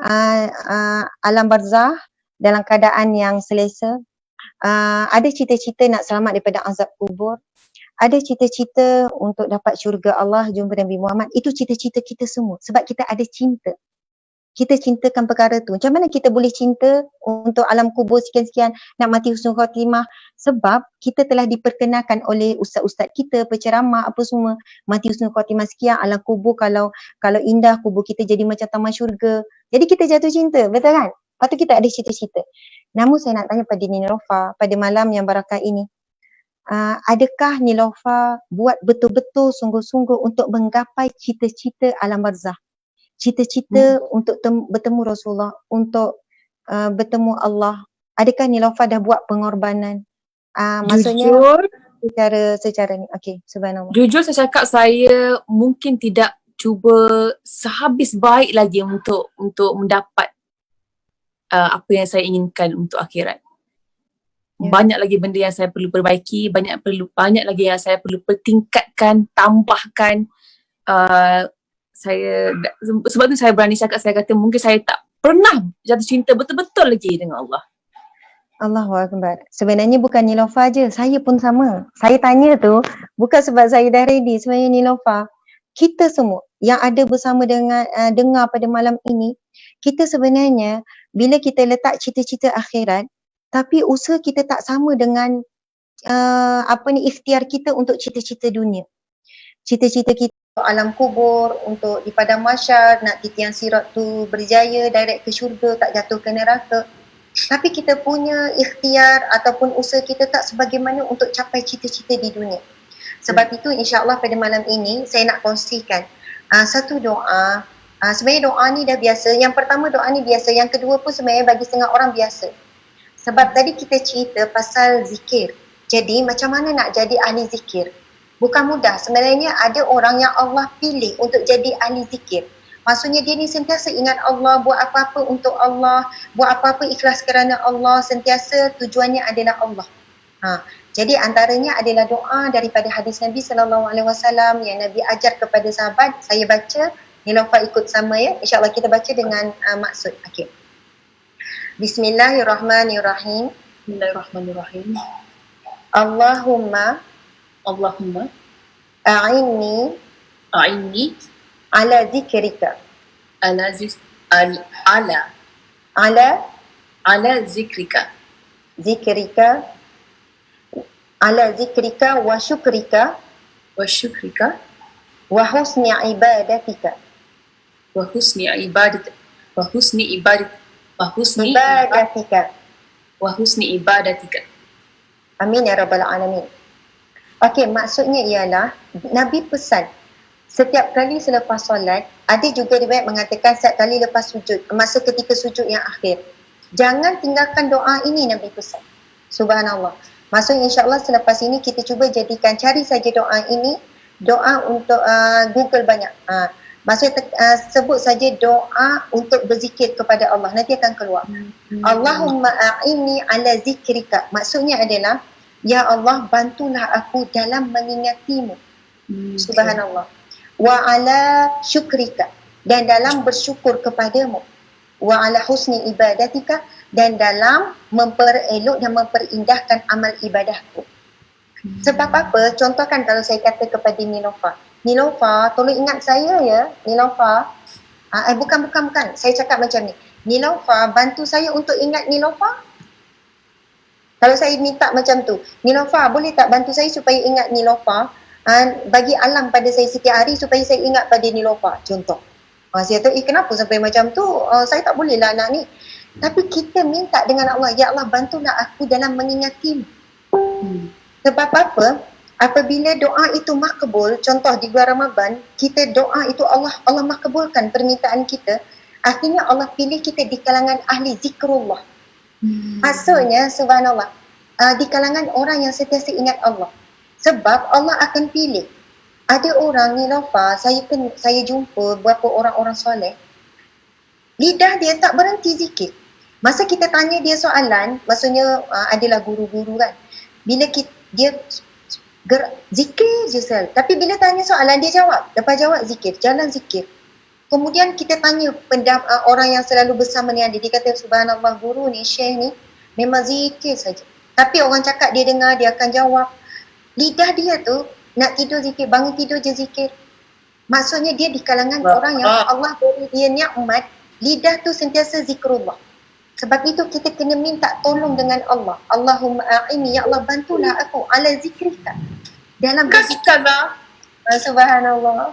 alam barzah dalam keadaan yang selesa. Ada cita-cita nak selamat daripada azab kubur. Ada cita-cita untuk dapat syurga Allah, jumpa Nabi Muhammad. Itu cita-cita kita semua sebab kita ada cinta. Kita cintakan perkara tu. Macam mana kita boleh cinta untuk alam kubur sekian-sekian, nak mati husnul khatimah? Sebab kita telah diperkenalkan oleh ustaz-ustaz kita, penceramah apa semua, mati husnul khatimah sekian, alam kubur kalau indah, kubur kita jadi macam taman syurga. Jadi kita jatuh cinta, betul kan? Lepas tu kita ada cita-cita. Namun saya nak tanya pada Niloufar pada malam yang barakah ini, adakah Niloufar buat betul-betul sungguh-sungguh untuk menggapai cita-cita alam barzah? Cita-cita untuk bertemu Rasulullah, untuk bertemu Allah. Adakah Niloufar dah buat pengorbanan? Maksudnya secara ni. Okey, subhanallah. Jujur saya cakap, saya mungkin tidak cuba sehabis baik lagi untuk mendapat apa yang saya inginkan untuk akhirat. Banyak lagi benda yang saya perlu perbaiki, banyak lagi yang saya perlu pertingkatkan, tambahkan. Sebab tu saya berani cakap, saya kata mungkin saya tak pernah jatuh cinta betul-betul lagi dengan Allah. Allahu Akbar. Sebenarnya bukan Niloufar je, saya pun sama. Saya tanya tu bukan sebab saya dah ready. Sebenarnya Niloufar, kita semua yang ada bersama dengan dengar pada malam ini, kita sebenarnya bila kita letak cita-cita akhirat, tapi usaha kita tak sama dengan ikhtiar kita untuk cita-cita dunia. Cita-cita kita alam kubur, untuk di padang mahsyar, nak titian sirat tu berjaya direct ke syurga, tak jatuh ke neraka. Tapi kita punya ikhtiar ataupun usaha kita tak sebagaimana untuk capai cita-cita di dunia. Sebab itu insya-Allah pada malam ini saya nak kongsikan satu doa. Sebenarnya doa ni dah biasa. Yang pertama doa ni biasa, yang kedua pun sebenarnya bagi setengah orang biasa. Sebab tadi kita cerita pasal zikir. Jadi macam mana nak jadi ahli zikir? Bukan mudah. Sebenarnya ada orang yang Allah pilih untuk jadi ahli zikir. Maksudnya dia ni sentiasa ingat Allah, buat apa-apa untuk Allah, buat apa-apa ikhlas kerana Allah, sentiasa tujuannya adalah Allah. Jadi antaranya adalah doa daripada hadis Nabi SAW yang Nabi ajar kepada sahabat. Saya baca, Niloufar ikut sama ya. InsyaAllah kita baca dengan maksud. Okey. Bismillahirrahmanirrahim. Bismillahirrahmanirrahim. Allahumma a'inni ala zikrika ala zikrika ala zikrika wa syukrika wa husni ibadatika Amin ya rabbal alamin. Okey, maksudnya ialah Nabi pesan setiap kali selepas solat, ada juga riwayat mengatakan setiap kali lepas sujud, masa ketika sujud yang akhir, jangan tinggalkan doa ini. Nabi pesan. Subhanallah. Maksudnya insya-Allah selepas ini kita cuba jadikan, cari saja doa ini, doa untuk Google banyak. Maksudnya sebut saja doa untuk berzikir kepada Allah, nanti akan keluar. Allahumma a'inni ala zikrika. Maksudnya adalah, ya Allah, bantulah aku dalam mengingatimu. Subhanallah. Wa ala syukrika, dan dalam bersyukur kepadamu. Wa ala husni ibadatika, dan dalam memperelok dan memperindah amal ibadahku. Sebab apa? Contohkan kalau saya kata kepada Nilofa, Nilofa, tolong ingat saya ya, Nilofa. Bukan. Saya cakap macam ni. Nilofa, bantu saya untuk ingat Nilofa. Kalau saya minta macam tu, Nilofa, boleh tak bantu saya supaya ingat Nilofa? Bagi alam pada saya setiap hari supaya saya ingat pada Nilofa, contoh. Saya tahu, kenapa sampai macam tu? Saya tak boleh lah nak ni. Tapi kita minta dengan Allah, ya Allah, bantulah aku dalam mengingatimu. Sebab apa? Apabila doa itu makbul, contoh di bulan Ramadan, kita doa itu Allah makbulkan permintaan kita, akhirnya Allah pilih kita di kalangan ahli zikrullah. Maksudnya, subhanallah, di kalangan orang yang sentiasa ingat Allah. Sebab Allah akan pilih. Ada orang, Nilofa, saya jumpa beberapa orang-orang soleh, lidah dia tak berhenti zikir. Masa kita tanya dia soalan, maksudnya adalah guru-guru kan, bila dia zikir je sel. Tapi bila tanya soalan, dia jawab. Lepas jawab, zikir. Jalan zikir. Kemudian kita tanya orang yang selalu bersama ni ada. Dia kata, subhanallah, guru ni, syekh ni, memang zikir saja. Tapi orang cakap, dia dengar, dia akan jawab. Lidah dia tu, nak tidur zikir, bangun tidur je zikir. Maksudnya dia di kalangan orang yang Allah beri dia nikmat, lidah tu sentiasa zikrullah. Sebab itu kita kena minta tolong dengan Allah. Allahumma a'inni, ya Allah, bantulah aku ala zikrika. Dalam berzikir. Subhanallah.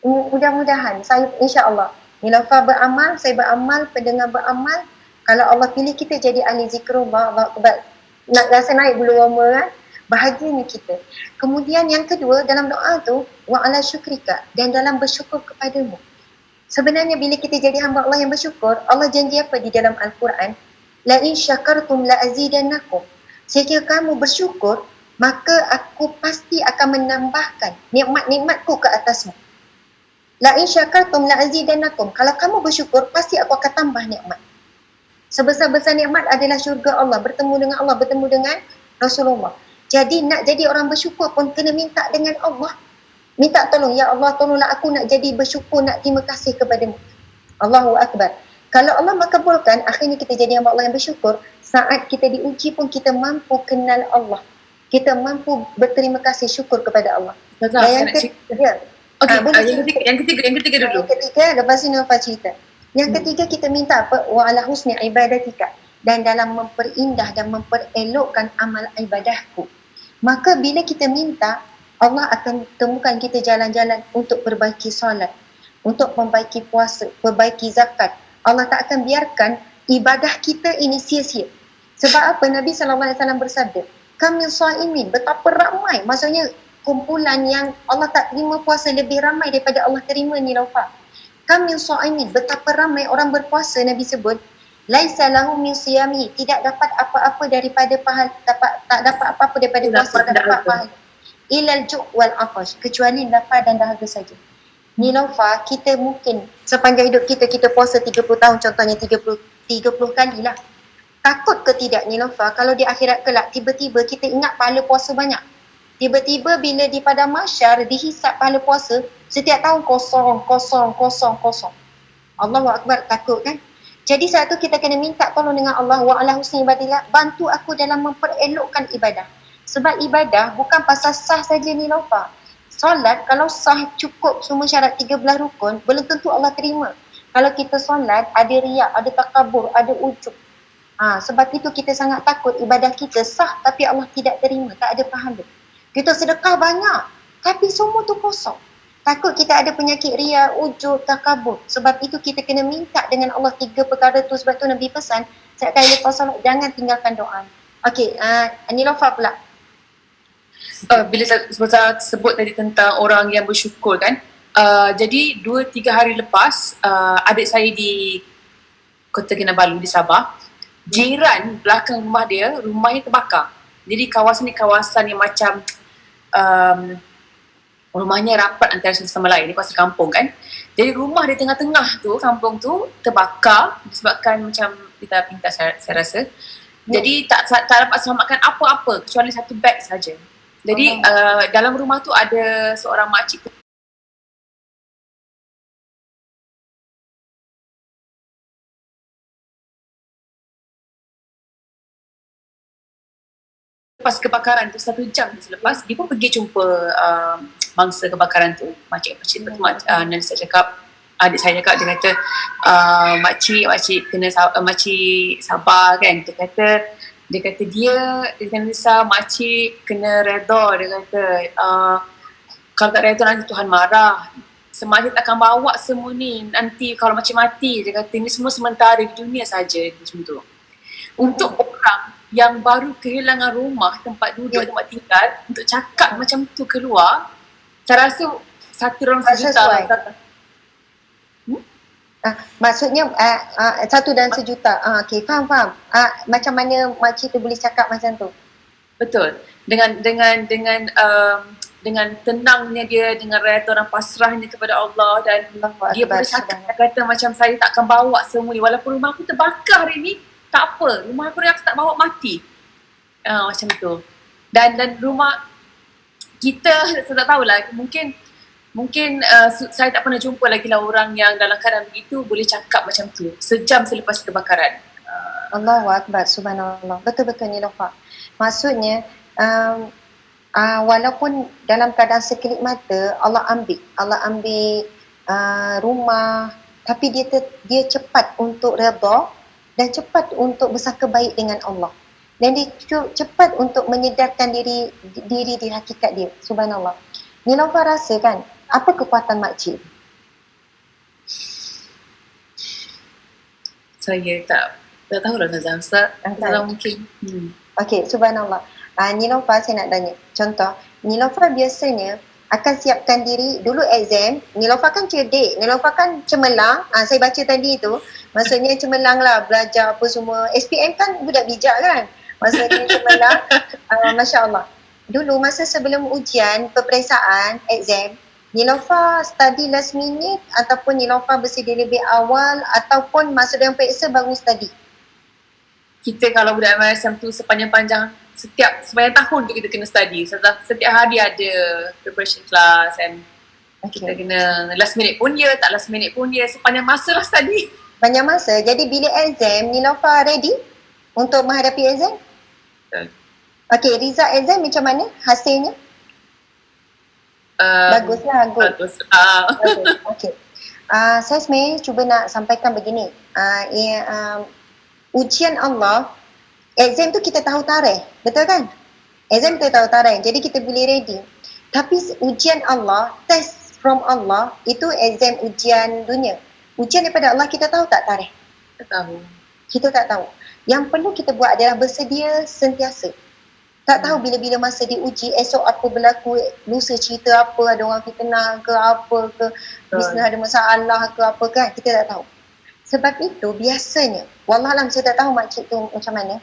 Mudah-mudahan saya, insya-Allah, Nilofa beramal, saya beramal, pendengar beramal. Kalau Allah pilih kita jadi ahli zikrullah, Allah akbar. Nak rasa naik bulu roma kan? Bahagianya kita. Kemudian yang kedua dalam doa tu, wa ala syukrika, dan dalam bersyukur kepadamu. Sebenarnya bila kita jadi hamba Allah yang bersyukur, Allah janji apa di dalam Al-Quran? La in syakartum la azidannakum. Jika kamu bersyukur, maka aku pasti akan menambahkan nikmat-nikmatku ke atasmu. La in syakartum la azidannakum. Kalau kamu bersyukur, pasti aku akan tambah nikmat. Sebesar-besar nikmat adalah syurga Allah, bertemu dengan Allah, bertemu dengan Rasulullah. Jadi nak jadi orang bersyukur pun kena minta dengan Allah. Minta tolong, ya Allah, tolonglah aku nak jadi bersyukur, nak terima kasih kepadamu. Allahu Akbar. Kalau Allah makbulkan, akhirnya kita jadi hamba Allah yang bersyukur. Saat kita diuji pun kita mampu kenal Allah. Kita mampu berterima kasih, syukur kepada Allah. Dan yang ketiga, yang ketiga dulu. Yang ketiga, lepas ini Nova cerita. Yang ketiga, kita minta apa? Wa ala husni ibadatika. Dan dalam memperindah dan memperelokkan amal ibadahku. Maka bila kita minta, Allah akan temukan kita jalan-jalan untuk perbaiki solat, untuk membaiki puasa, perbaiki zakat. Allah tak akan biarkan ibadah kita ini sia-sia. Sebab apa? Nabi SAW bersabda, kam min shaimin, betapa ramai. Maksudnya kumpulan yang Allah tak terima puasa lebih ramai daripada Allah terima ni Nilofa. Kam min shaimin, betapa ramai orang berpuasa, Nabi sebut, laisa lahu min siyami, tidak dapat apa-apa daripada pahala, tak dapat apa-apa daripada puasa, tak dapat pahala. Ilal ju' wal afash, kecuali lapar dan dahaga saja. Nilofa, kita mungkin sepanjang hidup kita puasa 30 tahun, contohnya 30 kali lah. Takut ke tidak Nilofa, kalau di akhirat kelak tiba-tiba kita ingat pahala puasa banyak. Tiba-tiba bila di padang mahsyar dihisap pahala puasa, setiap tahun kosong. Allahu Akbar, takut kan? Jadi saat tu kita kena minta tolong dengan Allah, wa ala husni ibadillah, bantu aku dalam memperelokkan ibadah. Sebab ibadah bukan pasal sah saja Nilofa. Solat kalau sah cukup semua syarat 13 rukun, belum tentu Allah terima. Kalau kita solat ada riak, ada takabur, ada ujub. Sebab itu kita sangat takut ibadah kita sah tapi Allah tidak terima, tak ada pahala. Kita sedekah banyak tapi semua tu kosong. Takut kita ada penyakit riak, ujub, takabur. Sebab itu kita kena minta dengan Allah 3 perkara tu. Sebab tu Nabi pesan, setiap kali lepas solat jangan tinggalkan doa. Okey, Nilofa pula. Bila saya sebut tadi tentang orang yang bersyukur kan, jadi 2-3 hari lepas adik saya di Kota Kinabalu di Sabah, jiran belakang rumah dia, rumahnya terbakar. Jadi kawasan ni kawasan yang macam rumahnya rapat antara satu sama lain, di pasal kampung kan. Jadi rumah di tengah-tengah tu, kampung tu terbakar disebabkan macam kita pintar saya rasa. Jadi tak dapat selamatkan apa-apa kecuali satu beg saja. Jadi dalam rumah tu ada seorang makcik lepas kebakaran tu 1 jam selepas dia pun pergi jumpa mangsa kebakaran tu, makcik-makcik tu. Dan saya cakap, adik saya cakap, dia kata makcik kena makcik sabar kan. Dia kata dia kena risau, makcik kena redha. Dia kata kalau tak redha nanti Tuhan marah, makcik akan bawa semua ni nanti kalau makcik mati. Dia kata ini semua sementara di dunia saja, macam tu. Untuk orang yang baru kehilangan rumah, tempat duduk, tempat tinggal, untuk cakap macam tu keluar, saya rasa satu orang sejuta. Maksudnya 1 dalam sejuta. Okay, faham. Macam mana makcik tu boleh cakap macam tu? Betul. Dengan tenangnya dia, dengan redha dan pasrahnya kepada Allah, dan dia boleh cakap, kata macam saya tak akan bawa semua ni, walaupun rumah aku terbakar hari ni, tak apa, rumah aku tak bawa mati. Macam tu. Dan rumah kita, saya tak tahulah, mungkin saya tak pernah jumpa lagi lah orang yang dalam keadaan begitu boleh cakap macam tu sejam selepas kebakaran. Allahu Akbar, subhanallah. Betul-betul Niloufar. Maksudnya walaupun dalam keadaan sekelip mata Allah ambil rumah, tapi dia cepat untuk redha dan cepat untuk bersangka baik dengan Allah, dan dia cepat untuk menyedarkan diri di hakikat dia. Subhanallah. Niloufar rasa kan apa kekuatan makcik? Saya tak tahu lah Ustaz. Mungkin. Okey, subhanallah. Niloufar, saya nak tanya. Contoh, Niloufar biasanya akan siapkan diri dulu exam. Niloufar kan cerdik, Niloufar kan cemerlang. Saya baca tadi tu, maksudnya cemerlang lah, belajar apa semua. SPM kan budak bijak kan, maksudnya cemerlang. Masya Allah. Dulu masa sebelum ujian, peperiksaan, exam, Niloufar study last minute ataupun Niloufar bersedia lebih awal ataupun masa yang periksa baru study? Kita kalau budak MSM tu sepanjang tahun tu kita kena study. Setiap hari ada preparation class, and kita kena last minute pun ya, tak last minute pun ya, sepanjang masa lah study. Panjang masa. Jadi bila exam, Niloufar ready untuk menghadapi exam? Okey, result exam macam mana hasilnya? Baguslah, good. Bagus. Okay. Saya sebenarnya cuba nak sampaikan begini. Ujian Allah, exam tu kita tahu tarikh, betul kan? Exam kita tahu tarikh, jadi kita boleh ready. Tapi ujian Allah, test from Allah, itu exam ujian dunia. Ujian daripada Allah, kita tahu tak tarikh? Tak tahu. Kita tak tahu. Yang perlu kita buat adalah bersedia sentiasa. Tak tahu bila-bila masa diuji, esok apa berlaku, lusa cerita apa, ada orang fitnah ke apa ke, bisnes ada masalah ke apa kan, kita tak tahu. Sebab itu biasanya, wallahualam saya tak tahu makcik tu macam mana,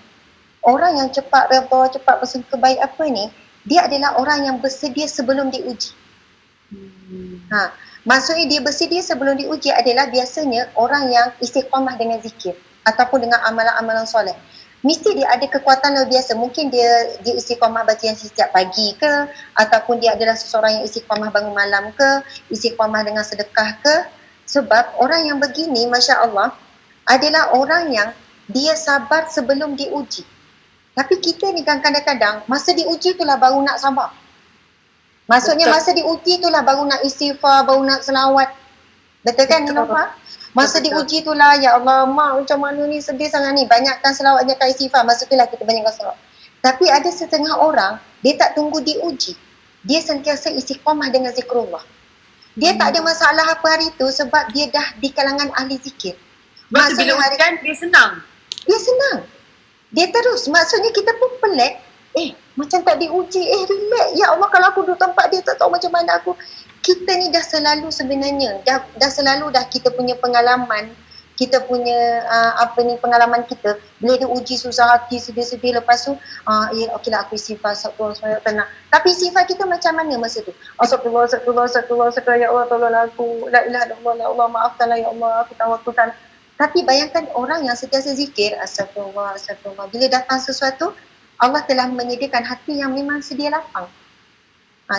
orang yang cepat redha, cepat bersangka baik apa ni, dia adalah orang yang bersedia sebelum diuji. Maksudnya dia bersedia sebelum diuji adalah biasanya orang yang istiqamah dengan zikir ataupun dengan amalan-amalan soleh. Mesti dia ada kekuatan luar biasa. Mungkin dia istiqamah baca yang setiap pagi ke, ataupun dia adalah seseorang yang istiqamah bangun malam ke, istiqamah dengan sedekah ke. Sebab orang yang begini, Masya Allah, adalah orang yang dia sabar sebelum diuji. Tapi kita ni kan kadang-kadang masa diuji itulah baru nak sabar. Maksudnya masa diuji itulah baru nak istighfar, baru nak selawat. Betul kan Niloufar? Masa diuji itulah, ya Allah, mak macam mana ni, sedih sangat ni, banyakkan selawatnya kat istighfar, masa itulah kita banyakkan selawat. Tapi ada setengah orang, dia tak tunggu diuji, dia sentiasa istiqamah dengan zikrullah. Dia tak ada masalah apa hari tu sebab dia dah di kalangan ahli zikir. Maksudnya bila ujian, dia senang. Dia senang. Dia terus, maksudnya kita pun pelik, macam tak diuji, relax, ya Allah, kalau aku duduk tempat dia tak tahu macam mana aku. Kita ni dah selalu sebenarnya, dah selalu dah kita punya pengalaman kita punya pengalaman kita bila dia uji susah hati sedih-sedih, lepas tu okeylah aku istighfar, astagfirullah, supaya tenang. Tapi istighfar kita macam mana masa tu? Astagfirullah, ya Allah tolonglah aku, la ilaha illallah, ya Allah maafkanlah, ya Allah aku tawakkalkan. Tapi bayangkan orang yang sentiasa zikir astagfirullah, bila datang sesuatu, Allah telah menyediakan hati yang memang sedia lapang.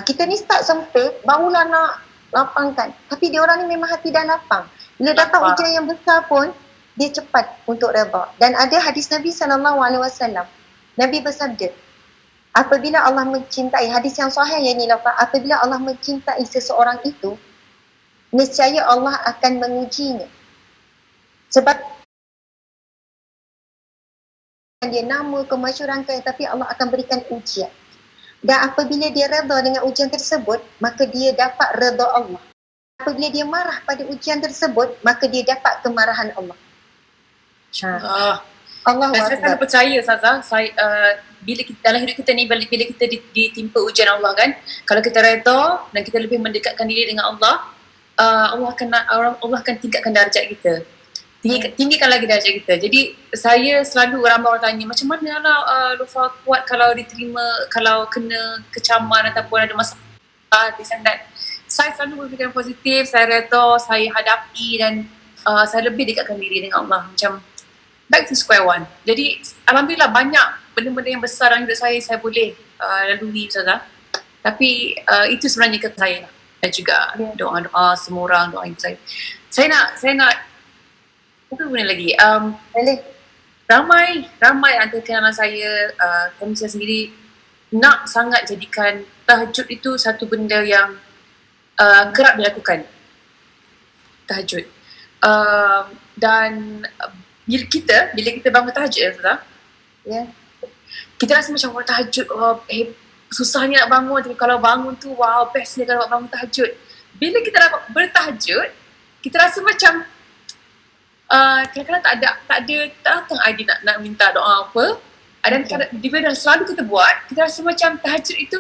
Kita ni start sempit, barulah nak lapangkan. Tapi dia orang ni memang hati dah lapang. Bila datang ujian yang besar pun, dia cepat untuk redha. Dan ada hadis Nabi SAW. Nabi bersabda, apabila Allah mencintai, hadis yang sahih yang ni, apabila Allah mencintai seseorang itu, nescaya Allah akan mengujinya. Sebab dia nama, kemasyhuran, tapi Allah akan berikan ujian. Dan apabila dia redha dengan ujian tersebut, maka dia dapat redha Allah. Apabila dia marah pada ujian tersebut, maka dia dapat kemarahan Allah. Allah saya selalu percaya Ustazah, bila kita, dalam hidup kita ni, bila kita ditimpa ujian Allah kan, kalau kita redha dan kita lebih mendekatkan diri dengan Allah, Allah akan tingkatkan darjat kita. Tinggikan lagi darjat kita. Jadi saya selalu, ramai orang tanya, macam mana lah Lofa kuat kalau diterima, kalau kena kecaman ataupun ada masalah di sana. Saya selalu berfikiran positif, saya redha, saya hadapi dan saya lebih dekatkan diri dengan Allah. Macam back to square one. Jadi alhamdulillah banyak benda-benda yang besar dalam hidup saya boleh lalui Ustazah. Tapi itu sebenarnya kata saya lah. Dan juga doa-doa semua orang, doa ibu saya. Saya nak apa benda lagi? Ramai antara kalangan saya, kami saya sendiri nak sangat jadikan tahajud itu satu benda yang kerap dilakukan. Tahajud. Dan bila kita bangun tahajud, kita rasa macam tahajud, susahnya nak bangun, tapi kalau bangun tu, bestnya kalau bangun tahajud. Bila kita dapat bertahajud, kita rasa macam kadang-kadang tak datang idea nak minta doa apa. Dan bila selalu kita buat, kita rasa macam tahajud itu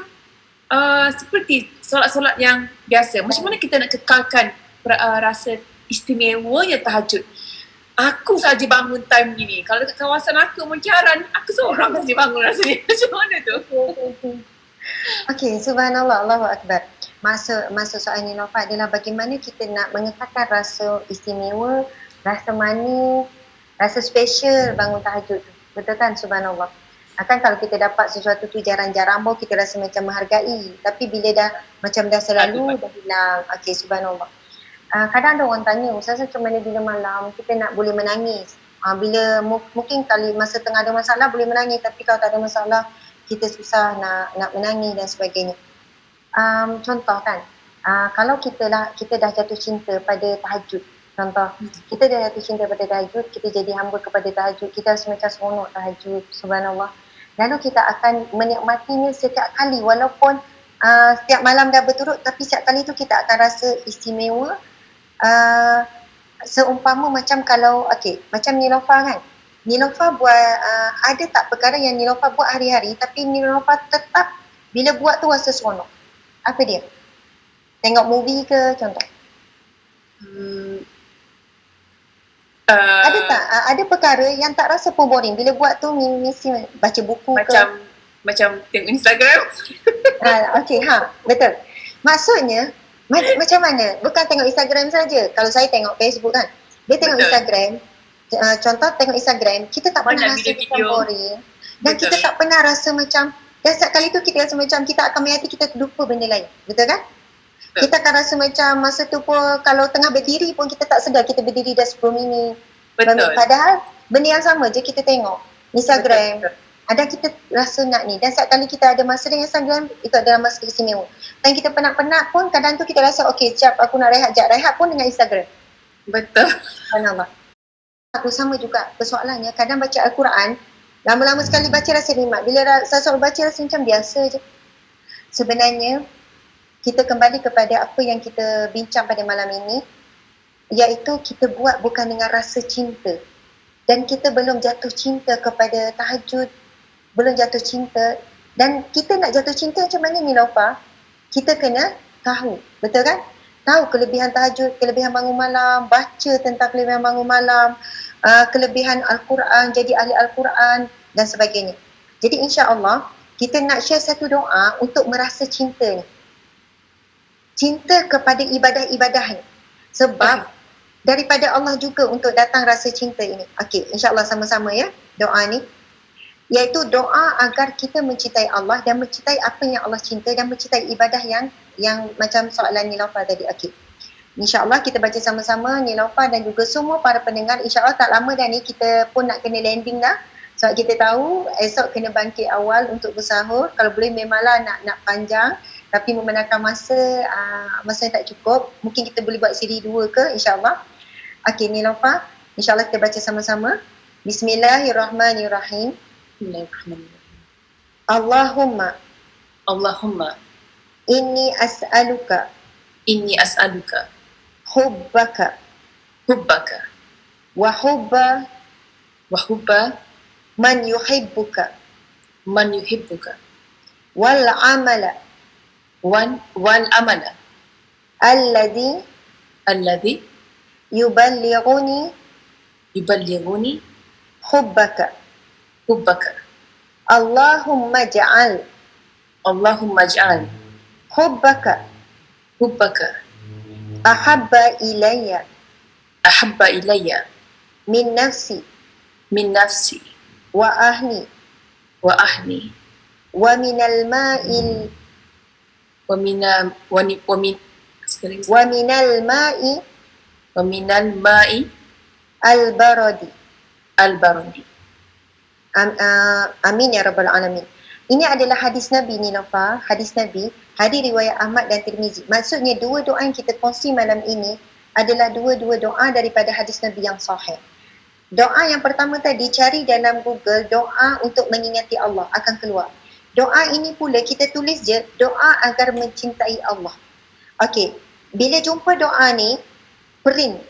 seperti solat-solat yang biasa. Macam mana kita nak kekalkan rasa istimewanya tahajud? Aku saja bangun time gini. Kalau dekat kawasan aku mencaran, aku seorang saja bangun rasanya. Macam mana tu? Okey, subhanallah, Allahu Akbar. Maksud soal ni Lofa adalah bagaimana kita nak mengekalkan rasa istimewa, rasa manis, rasa special bangun tahajud tu. Betul kan? Subhanallah. Kan kalau kita dapat sesuatu tu jarang-jarang pun kita rasa macam menghargai. Tapi bila dah selalu dah hilang. Okey, subhanallah. Kadang ada orang tanya, Ustazah macam mana bila malam kita nak boleh menangis? Bila mungkin kali masa tengah ada masalah boleh menangis, tapi kalau tak ada masalah kita susah nak menangis dan sebagainya. Contoh kan, kalau kita dah jatuh cinta pada tahajud. Contoh, kita dah jatuh cinta pada tahajud, kita jadi hamba kepada tahajud, kita rasa macam seronok tahajud, subhanallah. Lalu kita akan menikmatinya setiap kali, walaupun setiap malam dah berturut, tapi setiap kali tu kita akan rasa istimewa. Seumpama macam kalau, macam Nilofa kan, Nilofa buat, ada tak perkara yang Nilofa buat hari-hari, tapi Nilofa tetap bila buat tu rasa seronok? Apa dia? Tengok movie ke contoh? Ada tak? Ada perkara yang tak rasa pun boring bila buat tu, mesti baca buku macam tengok Instagram. Betul. Maksudnya macam mana? Bukan tengok Instagram saja. Kalau saya tengok Facebook kan, dia tengok Instagram. Contoh tengok Instagram, kita tak pernah rasa macam boring. Dan kita tak pernah rasa macam, dan setiap kali tu kita rasa macam kita akan menghayati, kita lupa benda lain. Betul kan? Kita akan rasa macam masa tu pun kalau tengah berdiri pun kita tak sedar kita berdiri dah 10 minit. Betul. Padahal benda yang sama je kita tengok Instagram. Betul. Ada kita rasa nak ni, dan setiap kali kita ada masa dengan Instagram, itu adalah masa istimewa. Dan kita penat-penat pun kadang tu kita rasa siap aku nak rehat jap. Rehat pun dengan Instagram. Betul. Subhanallah. Aku sama juga persoalannya, kadang baca Al-Quran, lama-lama sekali baca rasa nikmat. Bila sesuatu baca rasa macam biasa je. Sebenarnya kita kembali kepada apa yang kita bincang pada malam ini, iaitu kita buat bukan dengan rasa cinta. Dan kita belum jatuh cinta kepada tahajud, belum jatuh cinta. Dan kita nak jatuh cinta macam mana Nilofa? Kita kena tahu, betul kan? tahu kelebihan tahajud, kelebihan bangun malam, baca tentang kelebihan bangun malam, kelebihan Al-Quran, jadi ahli Al-Quran dan sebagainya. Jadi insya-Allah kita nak share satu doa untuk merasa cinta ni. Cinta kepada ibadah-ibadah ni. Sebab daripada Allah juga untuk datang rasa cinta ini. Okey, insya-Allah sama-sama ya doa ni. Iaitu doa agar kita mencintai Allah dan mencintai apa yang Allah cinta dan mencintai ibadah yang macam soalan Nilofa tadi. Okey. InsyaAllah kita baca sama-sama Nilofa dan juga semua para pendengar. InsyaAllah tak lama dah ni kita pun nak kena landing dah. Sebab kita tahu esok kena bangkit awal untuk bersahur. Kalau boleh memanglah nak panjang. Tapi membenarkan masa yang tak cukup. Mungkin kita boleh buat siri 2 ke insyaAllah. Okey Nilofa. InsyaAllah kita baca sama-sama. Bismillahirrahmanirrahim. Allahumma inni as'aluka hubbaka wa hubba man yuhibbuka wal amala alladhi yuballighuni hubbaka. Allahumma ja'al hubbaka ahabba ilayya min nafsi wa ahli wa minal ma'i al-baradi. Amin ya rabbal alamin. Ini adalah hadis Nabi Nilofa, hadis Nabi, hadis riwayat Ahmad dan Tirmizi. Maksudnya dua doa yang kita kongsi malam ini adalah dua-dua doa daripada hadis Nabi yang sahih. Doa yang pertama tadi cari dalam Google doa untuk mengingati Allah akan keluar. Doa ini pula kita tulis je doa agar mencintai Allah. Okey, bila jumpa doa ni print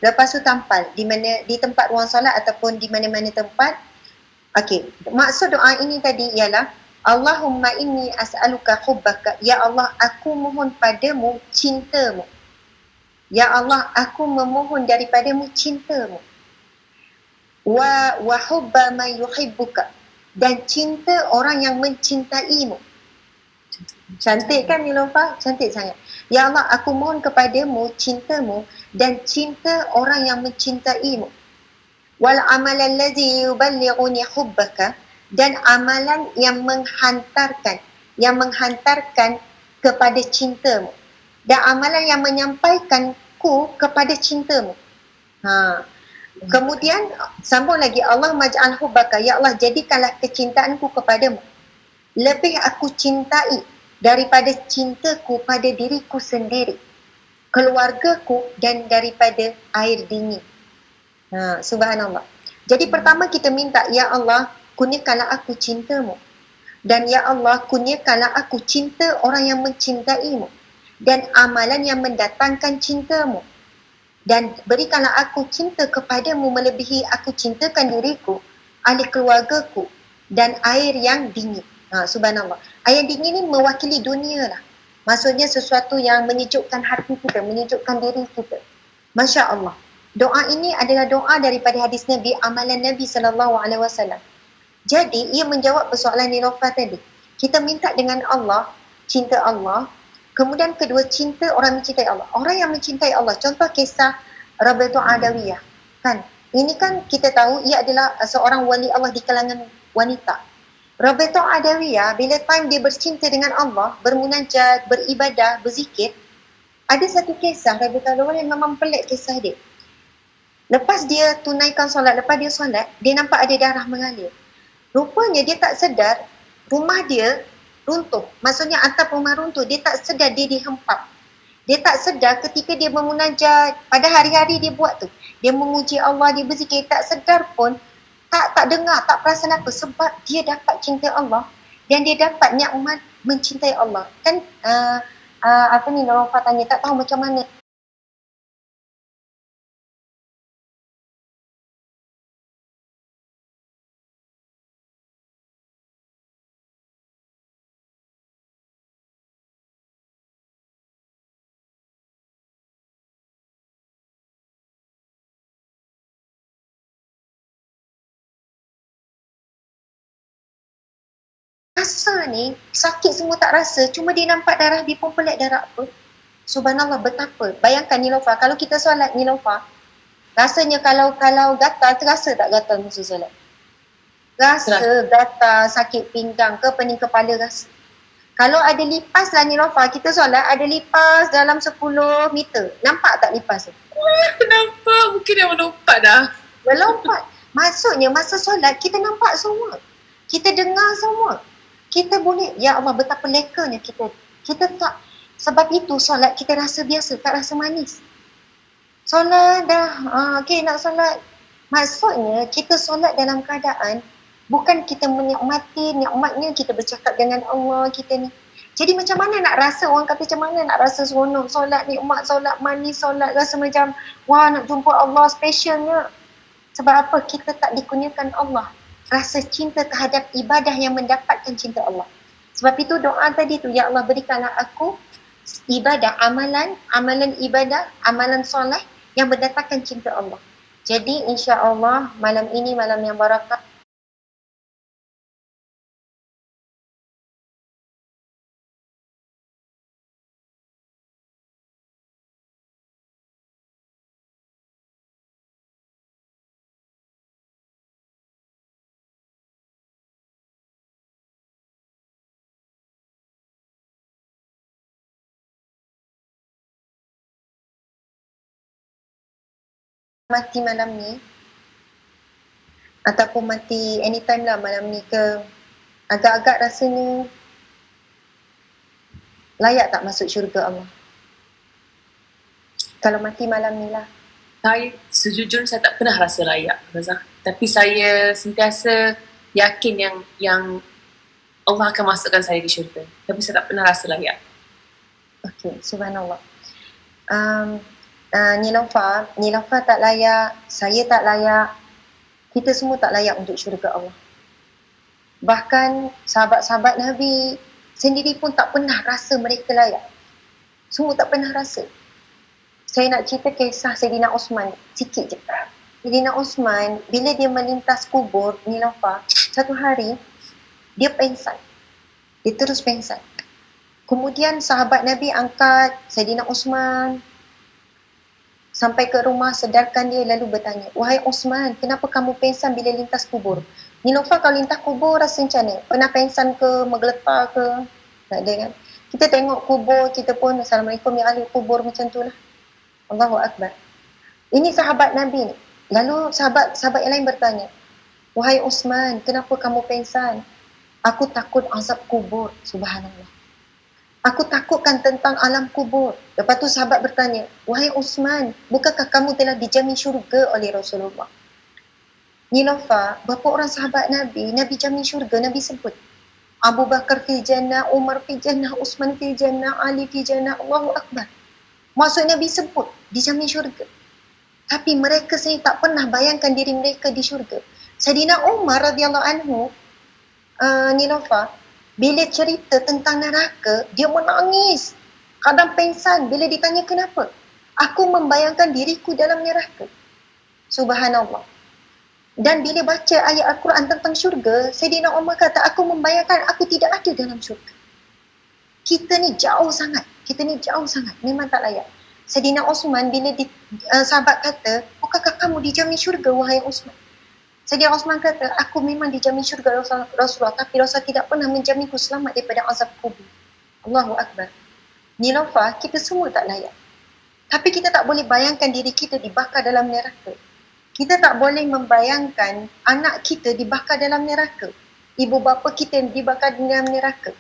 lepas tu tampal di tempat ruang solat ataupun di mana-mana tempat. Okey, maksud doa ini tadi ialah Allahumma inni as'aluka hubbaka. Ya Allah, aku mohon padamu cintamu. Ya Allah, aku memohon daripadamu cintamu. Wa hubba man yuhibbuka. Dan cinta orang yang mencintaimu. Cantik kan Nilofa? Cantik sangat. Ya Allah, aku mohon kepadamu cintamu dan cinta orang yang mencintaimu. Wal amal allazi yuballighuni hubbaka, dan amalan yang menghantarkan kepada cintamu, dan amalan yang menyampaikanku kepada cintamu. Kemudian sambung lagi, Allah maj'al hubbaka, ya Allah jadikanlah kecintaanku kepadamu lebih aku cintai daripada cintaku pada diriku sendiri, keluargaku dan daripada air dingin. Subhanallah. Jadi pertama kita minta, ya Allah kurniakanlah aku cintamu, dan ya Allah kurniakanlah aku cinta orang yang mencintaimu dan amalan yang mendatangkan cintamu, dan berikanlah aku cinta kepadamu melebihi aku cintakan diriku, ahli keluargaku dan air yang dingin. Subhanallah. Air dingin ni mewakili dunia lah. Maksudnya sesuatu yang menyejukkan hati kita, menyejukkan diri kita. Masya Allah. Doa ini adalah doa daripada hadis Nabi, amalan Nabi SAW. Jadi, ia menjawab persoalan Nilofa tadi. Kita minta dengan Allah, cinta Allah. Kemudian kedua, cinta orang mencintai Allah. Orang yang mencintai Allah. Contoh kisah Rabi'ah Adawiyah. Kan? Ini kan kita tahu ia adalah seorang wali Allah di kalangan wanita. Rabi'ah Adawiyah, bila time dia bercinta dengan Allah, bermunajat, beribadah, berzikir, ada satu kisah Rabi'ah Adawiyah yang memang pelik kisah dia. Lepas dia tunaikan solat, lepas dia solat, dia nampak ada darah mengalir. Rupanya dia tak sedar rumah dia runtuh. Maksudnya atap rumah runtuh, dia tak sedar dia dihempap. Dia tak sedar ketika dia bermunajat, pada hari-hari dia buat tu. Dia memuji Allah, dia berzikir, tak sedar pun, tak dengar, tak perasan apa. Sebab dia dapat cinta Allah dan dia dapat nikmat mencintai Allah. Kan Nilofa tanya, tak tahu macam mana rasa ni, sakit semua tak rasa, cuma dia nampak darah, dia pun pelik darah apa. Subhanallah, betapa. Bayangkan Nilofa, kalau kita solat Nilofa, rasanya kalau gatal, terasa tak gatal masa solat? Rasa gatal, sakit pinggang ke, pening kepala rasa. Kalau ada lipas lah Nilofa, kita solat ada lipas dalam 10 meter. Nampak tak lipas tu? Nampak, mungkin dah melompat dah. Melompat. Maksudnya masa solat kita nampak semua. Kita dengar semua. Kita boleh, ya Allah betapa lekanya kita. Kita tak, sebab itu solat kita rasa biasa, tak rasa manis. Solat dah, okay nak solat. Maksudnya kita solat dalam keadaan bukan kita menikmati nikmatnya, kita bercakap dengan Allah, kita ni. Jadi macam mana nak rasa, orang kata macam mana nak rasa seronok solat, nikmat solat, manis solat, rasa macam wah nak jumpa Allah specialnya. Sebab apa? Kita tak dikurniakan Allah rasa cinta terhadap ibadah yang mendapatkan cinta Allah. Sebab itu doa tadi tu, ya Allah berikanlah aku ibadah, amalan ibadah, amalan soleh yang mendatangkan cinta Allah. Jadi insya-Allah malam ini malam yang barakah. Mati malam ni ataupun mati anytime lah malam ni ke, agak-agak rasanya layak tak masuk syurga Allah? Kalau mati malam ni lah. Saya sejujurnya saya tak pernah rasa layak, Razah. Tapi saya sentiasa yakin yang Allah akan masukkan saya di syurga. Tapi saya tak pernah rasa layak. Okey, subhanallah. Nilofa tak layak, saya tak layak, kita semua tak layak untuk syurga Allah. Bahkan sahabat-sahabat Nabi sendiri pun tak pernah rasa mereka layak. Semua tak pernah rasa. Saya nak cerita kisah Sayyidina Osman sikit je. Sayyidina Osman bila dia melintas kubur Nilofa, satu hari dia pengsan. Dia terus pengsan. Kemudian sahabat Nabi angkat Sayyidina Osman sampai ke rumah, sedarkan dia, lalu bertanya, wahai Osman, kenapa kamu pengsan bila lintas kubur? Nilofa kalau lintas kubur rasa macam mana? Pernah pengsan ke, menggeletar ke? Tak ada kan? Kita tengok kubur, kita pun Assalamualaikum ya ahli kubur, macam tu lah. Allahu Akbar. Ini sahabat Nabi ni. Lalu sahabat yang lain bertanya, wahai Osman, kenapa kamu pengsan? Aku takut azab kubur. Subhanallah. Aku takutkan tentang alam kubur. Lepas tu sahabat bertanya, wahai Osman, bukankah kamu telah dijamin syurga oleh Rasulullah? Nilofa, berapa orang sahabat Nabi jamin syurga, Nabi sebut. Abu Bakar fil jannah, Umar fil jannah, Osman fil jannah, Ali fil jannah, Allahu Akbar. Maksud Nabi sebut, dijamin syurga. Tapi mereka sendiri tak pernah bayangkan diri mereka di syurga. Sayyidina Umar radhiyallahu anhu, Nilofa, bila cerita tentang neraka, dia menangis. Kadang pengsan bila ditanya kenapa. Aku membayangkan diriku dalam neraka. Subhanallah. Dan bila baca ayat Al-Quran tentang syurga, Sayyidina Umar kata, aku membayangkan aku tidak ada dalam syurga. Kita ni jauh sangat. Memang tak layak. Sayyidina Osman bila sahabat kata, bukankah kamu dijamin syurga wahai Osman? Sayyidina Osman kata, aku memang dijamin syurga Rasulullah, tapi Rasulullah tidak pernah menjaminku selamat daripada azab kubur. Allahu Akbar. Nilofa, kita semua tak layak. Tapi kita tak boleh bayangkan diri kita dibakar dalam neraka. Kita tak boleh membayangkan anak kita dibakar dalam neraka. Ibu bapa kita dibakar dalam neraka.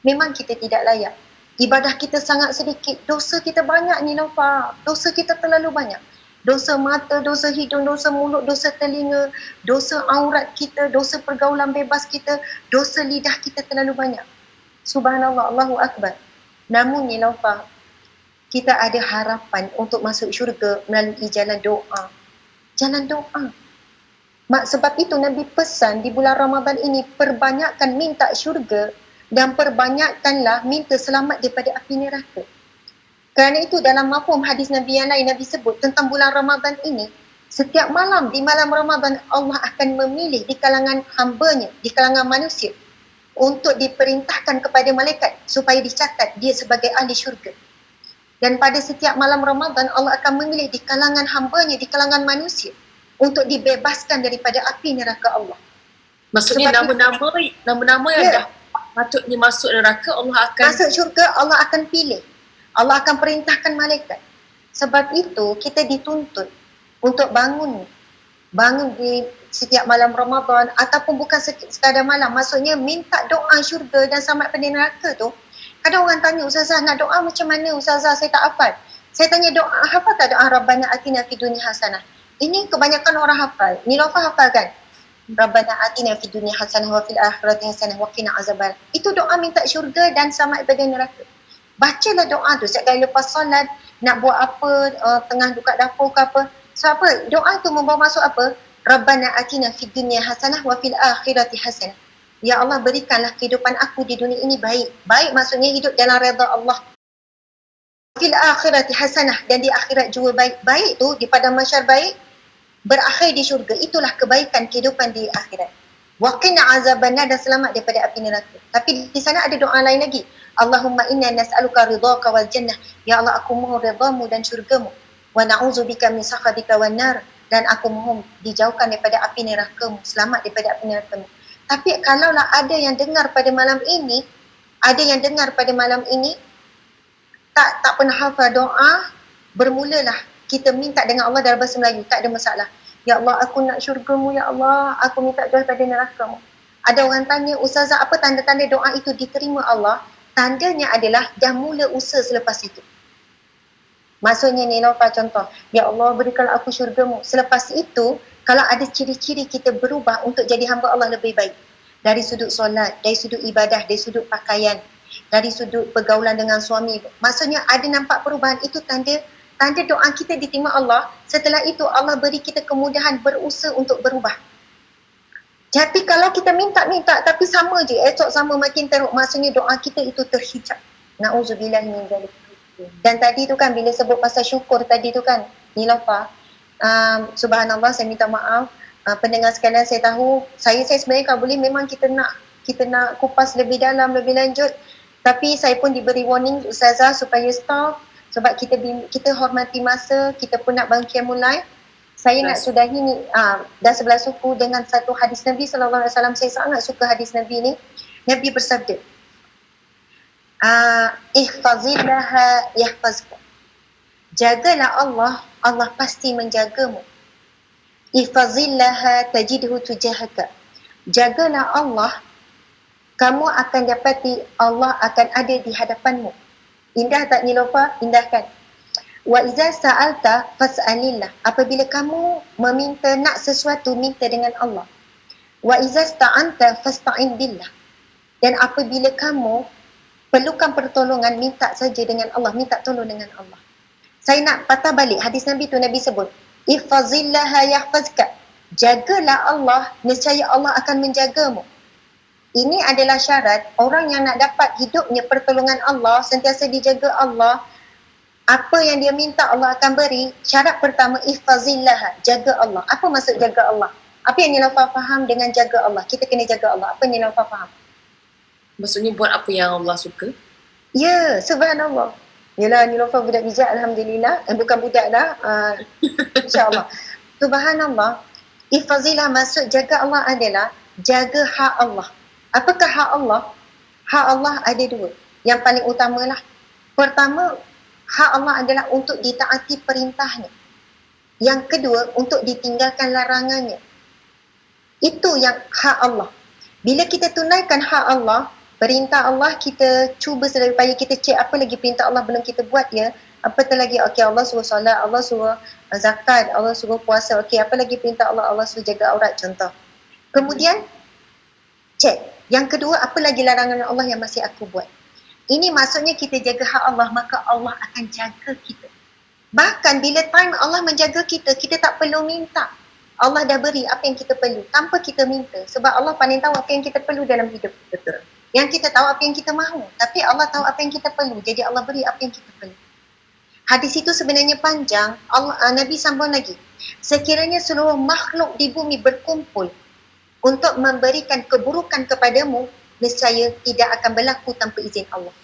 Memang kita tidak layak. Ibadah kita sangat sedikit. Dosa kita banyak Nilofa. Dosa kita terlalu banyak. Dosa mata, dosa hidung, dosa mulut, dosa telinga, dosa aurat kita, dosa pergaulan bebas kita, dosa lidah kita terlalu banyak. Subhanallah, Allahu Akbar. Namun Nilofa, kita ada harapan untuk masuk syurga melalui jalan doa. Jalan doa. Sebab itu Nabi pesan di bulan Ramadan ini, perbanyakkan minta syurga dan perbanyakkanlah minta selamat daripada api neraka. Kerana itu dalam mafhum hadis Nabi yang lain, Nabi sebut tentang bulan Ramadan ini, setiap malam di malam Ramadan Allah akan memilih di kalangan hamba-Nya, di kalangan manusia untuk diperintahkan kepada malaikat supaya dicatat dia sebagai ahli syurga. Dan pada setiap malam Ramadan Allah akan memilih di kalangan hamba-Nya, di kalangan manusia untuk dibebaskan daripada api neraka Allah. Maksudnya nama-nama yang dah patutnya masuk neraka Allah akan masuk syurga, Allah akan pilih. Allah akan perintahkan malaikat. Sebab itu kita dituntut untuk bangun di setiap malam Ramadan ataupun bukan sekadar malam, maksudnya minta doa syurga dan selamat pada neraka tu. Kadang orang tanya, Ustazah nak doa macam mana Ustazah, saya tak hafal. Saya tanya doa, hafal tak doa Rabbana atina fid dunya hasanah? Ini kebanyakan orang hafal. Nilofa hafal kan? Rabbana atina fid dunya hasanah wa fil akhirati hasanah wa qina azaban. Itu doa minta syurga dan selamat pada neraka. Bacalah doa tu setiap kali lepas solat, nak buat apa, tengah dekat dapur ke apa. Sebab apa? Doa tu membawa masuk apa? Rabbana atina fid dunya hasanah wa fil akhirati hasanah. Ya Allah, berikanlah kehidupan aku di dunia ini baik. Baik maksudnya hidup dalam redha Allah. Fil akhirati hasanah, dan di akhirat juga baik. Baik tu di padang mahsyar baik, berakhir di syurga. Itulah kebaikan kehidupan di akhirat. Wa qina azabannar, dan selamat daripada api neraka. Tapi di sana ada doa lain lagi. Allahumma inna nas'aluka ridhaka wal jannah. Ya Allah, aku mohon redhamu dan syurgamu. Wa na'udzubika min sakhatika wan nar, dan aku mohon dijauhkan daripada api neraka-Mu, selamat daripada api neraka-Mu. Tapi kalaulah ada yang dengar pada malam ini, tak pernah hafal doa, bermulalah kita minta dengan Allah dalam bahasa Melayu, tak ada masalah. Ya Allah, aku nak syurga-Mu, ya Allah, aku minta jauh daripada neraka-Mu. Ada orang tanya, Ustazah, apa tanda-tanda doa itu diterima Allah? Tandanya adalah dah mula usaha selepas itu. Maksudnya ni Lofa contoh, ya Allah berikanlah aku syurga-Mu. Selepas itu, kalau ada ciri-ciri kita berubah untuk jadi hamba Allah lebih baik. Dari sudut solat, dari sudut ibadah, dari sudut pakaian, dari sudut pergaulan dengan suami. Maksudnya ada nampak perubahan, itu tanda doa kita diterima Allah. Setelah itu Allah beri kita kemudahan berusaha untuk berubah. Tapi kalau kita minta tapi sama je, esok sama makin teruk, maksudnya doa kita itu terhijab. Na'udzubillah min dzalik. Dan tadi tu kan bila sebut pasal syukur tadi tu kan, Nilofa, subhanallah, saya minta maaf pendengar sekalian, saya tahu saya sebenarnya kalau boleh memang kita nak kupas lebih dalam, lebih lanjut, tapi saya pun diberi warning Ustazah supaya stop, sebab kita hormati masa, kita pun nak bangkit mulai. Saya nak sudahi ni dah 11 suku dengan satu hadis Nabi sallallahu alaihi wasallam. Saya sangat suka hadis Nabi ni. Nabi bersabda, ihfazillaha yahfazka. Jagalah Allah, Allah pasti menjagamu. Ihfazillaha tajidhu tujahaka. Jagalah Allah, kamu akan dapati Allah akan ada di hadapanmu. Indah tak Nilofa? Indah kan? Wa iza sa'alta fas'alillah. Apabila kamu meminta nak sesuatu, minta dengan Allah. Wa iza sta'anta fasta'in billah. Dan apabila kamu perlukan pertolongan, minta saja dengan Allah, minta tolong dengan Allah. Saya nak patah balik hadis Nabi tu, Nabi sebut, ihfazillaha yahfazka. Jagalah Allah, nescaya Allah akan menjagamu. Ini adalah syarat orang yang nak dapat hidupnya pertolongan Allah, sentiasa dijaga Allah. Apa yang dia minta Allah akan beri. Syarat pertama, ihfazillaha, jaga Allah. Apa maksud jaga Allah? Apa yang Nilofa faham dengan jaga Allah? Kita kena jaga Allah. Apa yang Nilofa faham? Maksudnya buat apa yang Allah suka? Ya, subhanallah. Yalah, Nilofa budak bijak, alhamdulillah. Bukan budak dah, insyaAllah. Subhanallah. Ihfazillah, maksud jaga Allah adalah jaga hak Allah. Apakah hak Allah? Hak Allah ada dua. Yang paling utamalah, pertama, hak Allah adalah untuk ditaati perintahnya. Yang kedua, untuk ditinggalkan larangannya. Itu yang hak Allah. Bila kita tunaikan hak Allah, perintah Allah, kita cuba sedaya upaya kita cek apa lagi perintah Allah belum kita buat ya. Apa tu lagi? Okey, Allah suruh solat, Allah suruh zakat, Allah suruh puasa. Okey, apa lagi perintah Allah? Allah suruh jaga aurat contoh. Kemudian cek. Yang kedua, apa lagi larangan Allah yang masih aku buat? Ini maksudnya kita jaga hak Allah, maka Allah akan jaga kita. Bahkan bila time Allah menjaga kita, kita tak perlu minta. Allah dah beri apa yang kita perlu tanpa kita minta. Sebab Allah paling tahu apa yang kita perlu dalam hidup. Betul. Yang kita tahu apa yang kita mahu. Tapi Allah tahu apa yang kita perlu. Jadi Allah beri apa yang kita perlu. Hadis itu sebenarnya panjang. Nabi sambung lagi. Sekiranya seluruh makhluk di bumi berkumpul untuk memberikan keburukan kepadamu, nescaya tidak akan berlaku tanpa izin Allah.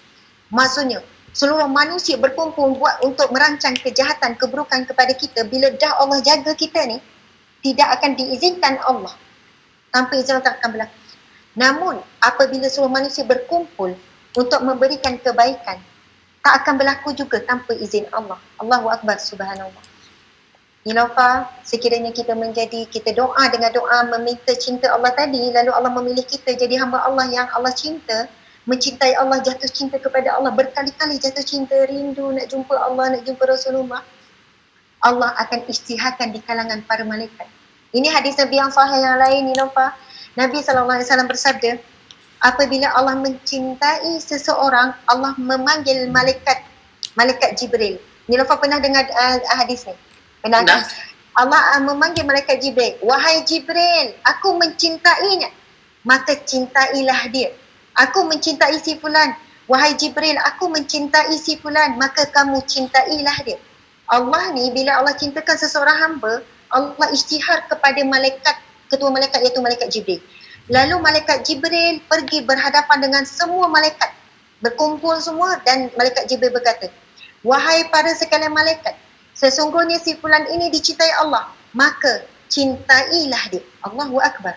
Maksudnya, seluruh manusia berkumpul buat untuk merancang kejahatan, keburukan kepada kita. Bila dah Allah jaga kita ni, tidak akan diizinkan Allah. Tanpa izin Allah tak akan berlaku. Namun, apabila seluruh manusia berkumpul untuk memberikan kebaikan, tak akan berlaku juga tanpa izin Allah. Allahu Akbar, subhanallah. Nilofa, sekiranya kita doa dengan doa meminta cinta Allah tadi, lalu Allah memilih kita jadi hamba Allah yang Allah cinta, mencintai Allah, jatuh cinta kepada Allah, berkali-kali jatuh cinta, rindu nak jumpa Allah, nak jumpa Rasulullah, Allah akan isytiharkan di kalangan para malaikat. Ini hadis Nabi yang sahih yang lain, Nilofa. Nabi SAW bersabda, apabila Allah mencintai seseorang, Allah memanggil malaikat Jibril. Nilofa pernah dengar hadis ni? Pernah kan? Allah memanggil malaikat Jibril. Wahai Jibril, aku mencintainya. Maka cintailah dia. Aku mencintai si fulan. Wahai Jibril, aku mencintai si fulan. Maka kamu cintailah dia. Allah ni bila Allah cintakan seseorang hamba, Allah isytihar kepada malaikat, ketua malaikat iaitu malaikat Jibril. Lalu malaikat Jibril pergi berhadapan dengan semua malaikat. Berkumpul semua dan malaikat Jibril berkata, wahai para sekalian malaikat, sesungguhnya si fulan ini dicintai Allah, maka cintailah dia. Allahu Akbar.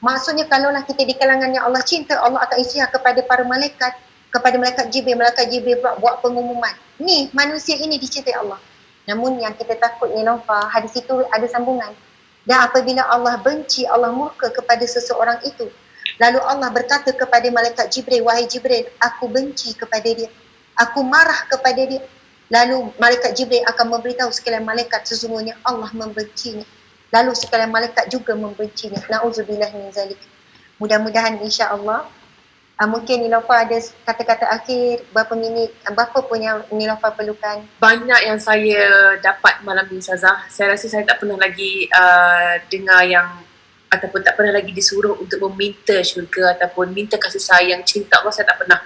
Maksudnya kalaulah kita di kalangan yang Allah cinta, Allah akan isytihar kepada para malaikat, kepada malaikat Jibril buat pengumuman. Ni manusia ini dicintai Allah. Namun yang kita takut ni Lofa, hadis itu ada sambungan. Dan apabila Allah benci, Allah murka kepada seseorang itu, lalu Allah berkata kepada malaikat Jibril, wahai Jibril, aku benci kepada dia, aku marah kepada dia. Lalu malaikat Jibril akan memberitahu sekalian malaikat sesungguhnya Allah membencinya. Lalu sekalian malaikat juga membencinya. Na'udzubillah min zalik. Mudah-mudahan insya-Allah mungkin Nilofa ada kata-kata akhir, berapa minit, berapa pun yang Nilofa perlukan. Banyak yang saya dapat malam ni Ustazah. Saya rasa saya tak pernah lagi dengar yang ataupun tak pernah lagi disuruh untuk meminta syurga ataupun minta kasih sayang, cinta Allah, saya tak pernah.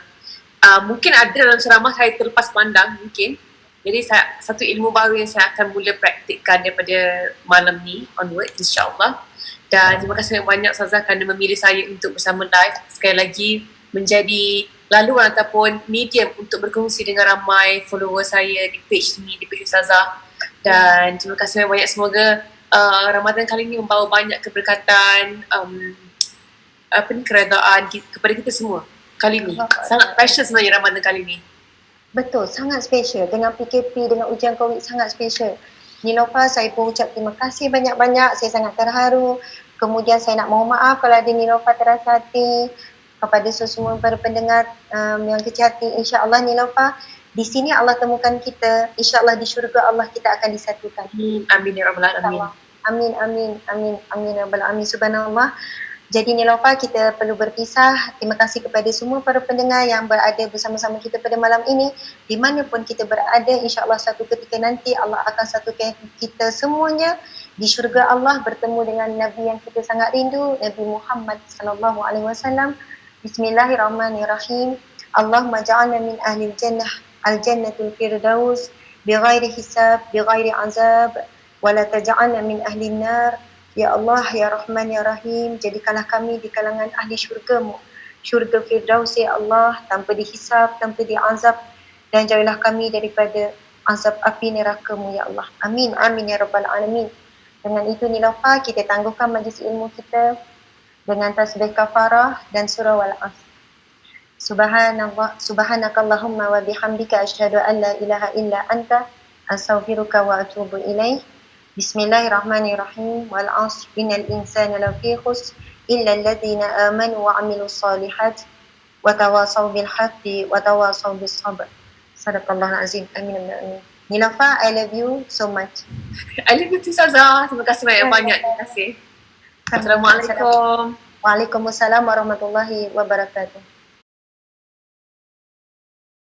Mungkin ada dalam ceramah saya terlepas pandang mungkin. Jadi satu ilmu baru yang saya akan mula praktikkan daripada malam ni onward insya-Allah. Dan terima kasih banyak Ustazah kerana memilih saya untuk bersama live. Sekali lagi menjadi laluan ataupun medium untuk berkongsi dengan ramai follower saya di page ni, di page Ustazah. Dan terima kasih banyak, semoga Ramadan kali ni membawa banyak keberkatan, keredaan kepada kita semua kali ni. Sangat precious sebenarnya Ramadan kali ni. Betul, sangat special. Dengan PKP, dengan ujian COVID, sangat special. Nilofa, saya pun ucap terima kasih banyak-banyak. Saya sangat terharu. Kemudian saya nak mohon maaf kalau ada Nilofa terasa hati. Kepada semua para pendengar yang kecil hati, insya-Allah Nilofa, di sini Allah temukan kita. InsyaAllah di syurga Allah kita akan disatukan. Amin ya rabbal alamin. Amin, amin, amin, amin ya rabbal alamin. Subhanallah. Jadi Nilofa, kita perlu berpisah. Terima kasih kepada semua para pendengar yang berada bersama-sama kita pada malam ini. Di mana pun kita berada, insya-Allah satu ketika nanti Allah akan satukan kita semuanya di syurga Allah, bertemu dengan Nabi yang kita sangat rindu, Nabi Muhammad sallallahu alaihi wasallam. Bismillahirrahmanirrahim. Allahumma ja'alna min ahli jannah, al-jannatul firdaus, bighairi hisab, bighairi azab, wa la taj'alna min ahli nar. Ya Allah, Ya Rahman, Ya Rahim, jadikanlah kami di kalangan ahli syurga-Mu, syurga Firdaus ya Allah, tanpa dihisab, tanpa diazab, dan jauhilah kami daripada azab api neraka-Mu ya Allah. Amin, amin ya Rabbal Alamin. Dengan itu Nilofa, kita tangguhkan majlis ilmu kita dengan tasbih kafarah dan surah Wal-Asr. Subhanakallahumma wa bihamdika asyhadu an la ilaha illa anta astaghfiruka wa atubu ilaih. Bismillahirrahmanirrahim. Wal 'asr innal insana lafi khusr illa alladhina amanu wa 'amilus solihat wa tawasaw bil haqqi wa tawasaw bis sabr. Sadaqallahul azim. Amin amin. Nilofa, I love you so much. I love you too Ustazah. Terima kasih banyak-banyak. Terima kasih. Assalamualaikum. Waalaikumsalam warahmatullahi wabarakatuh.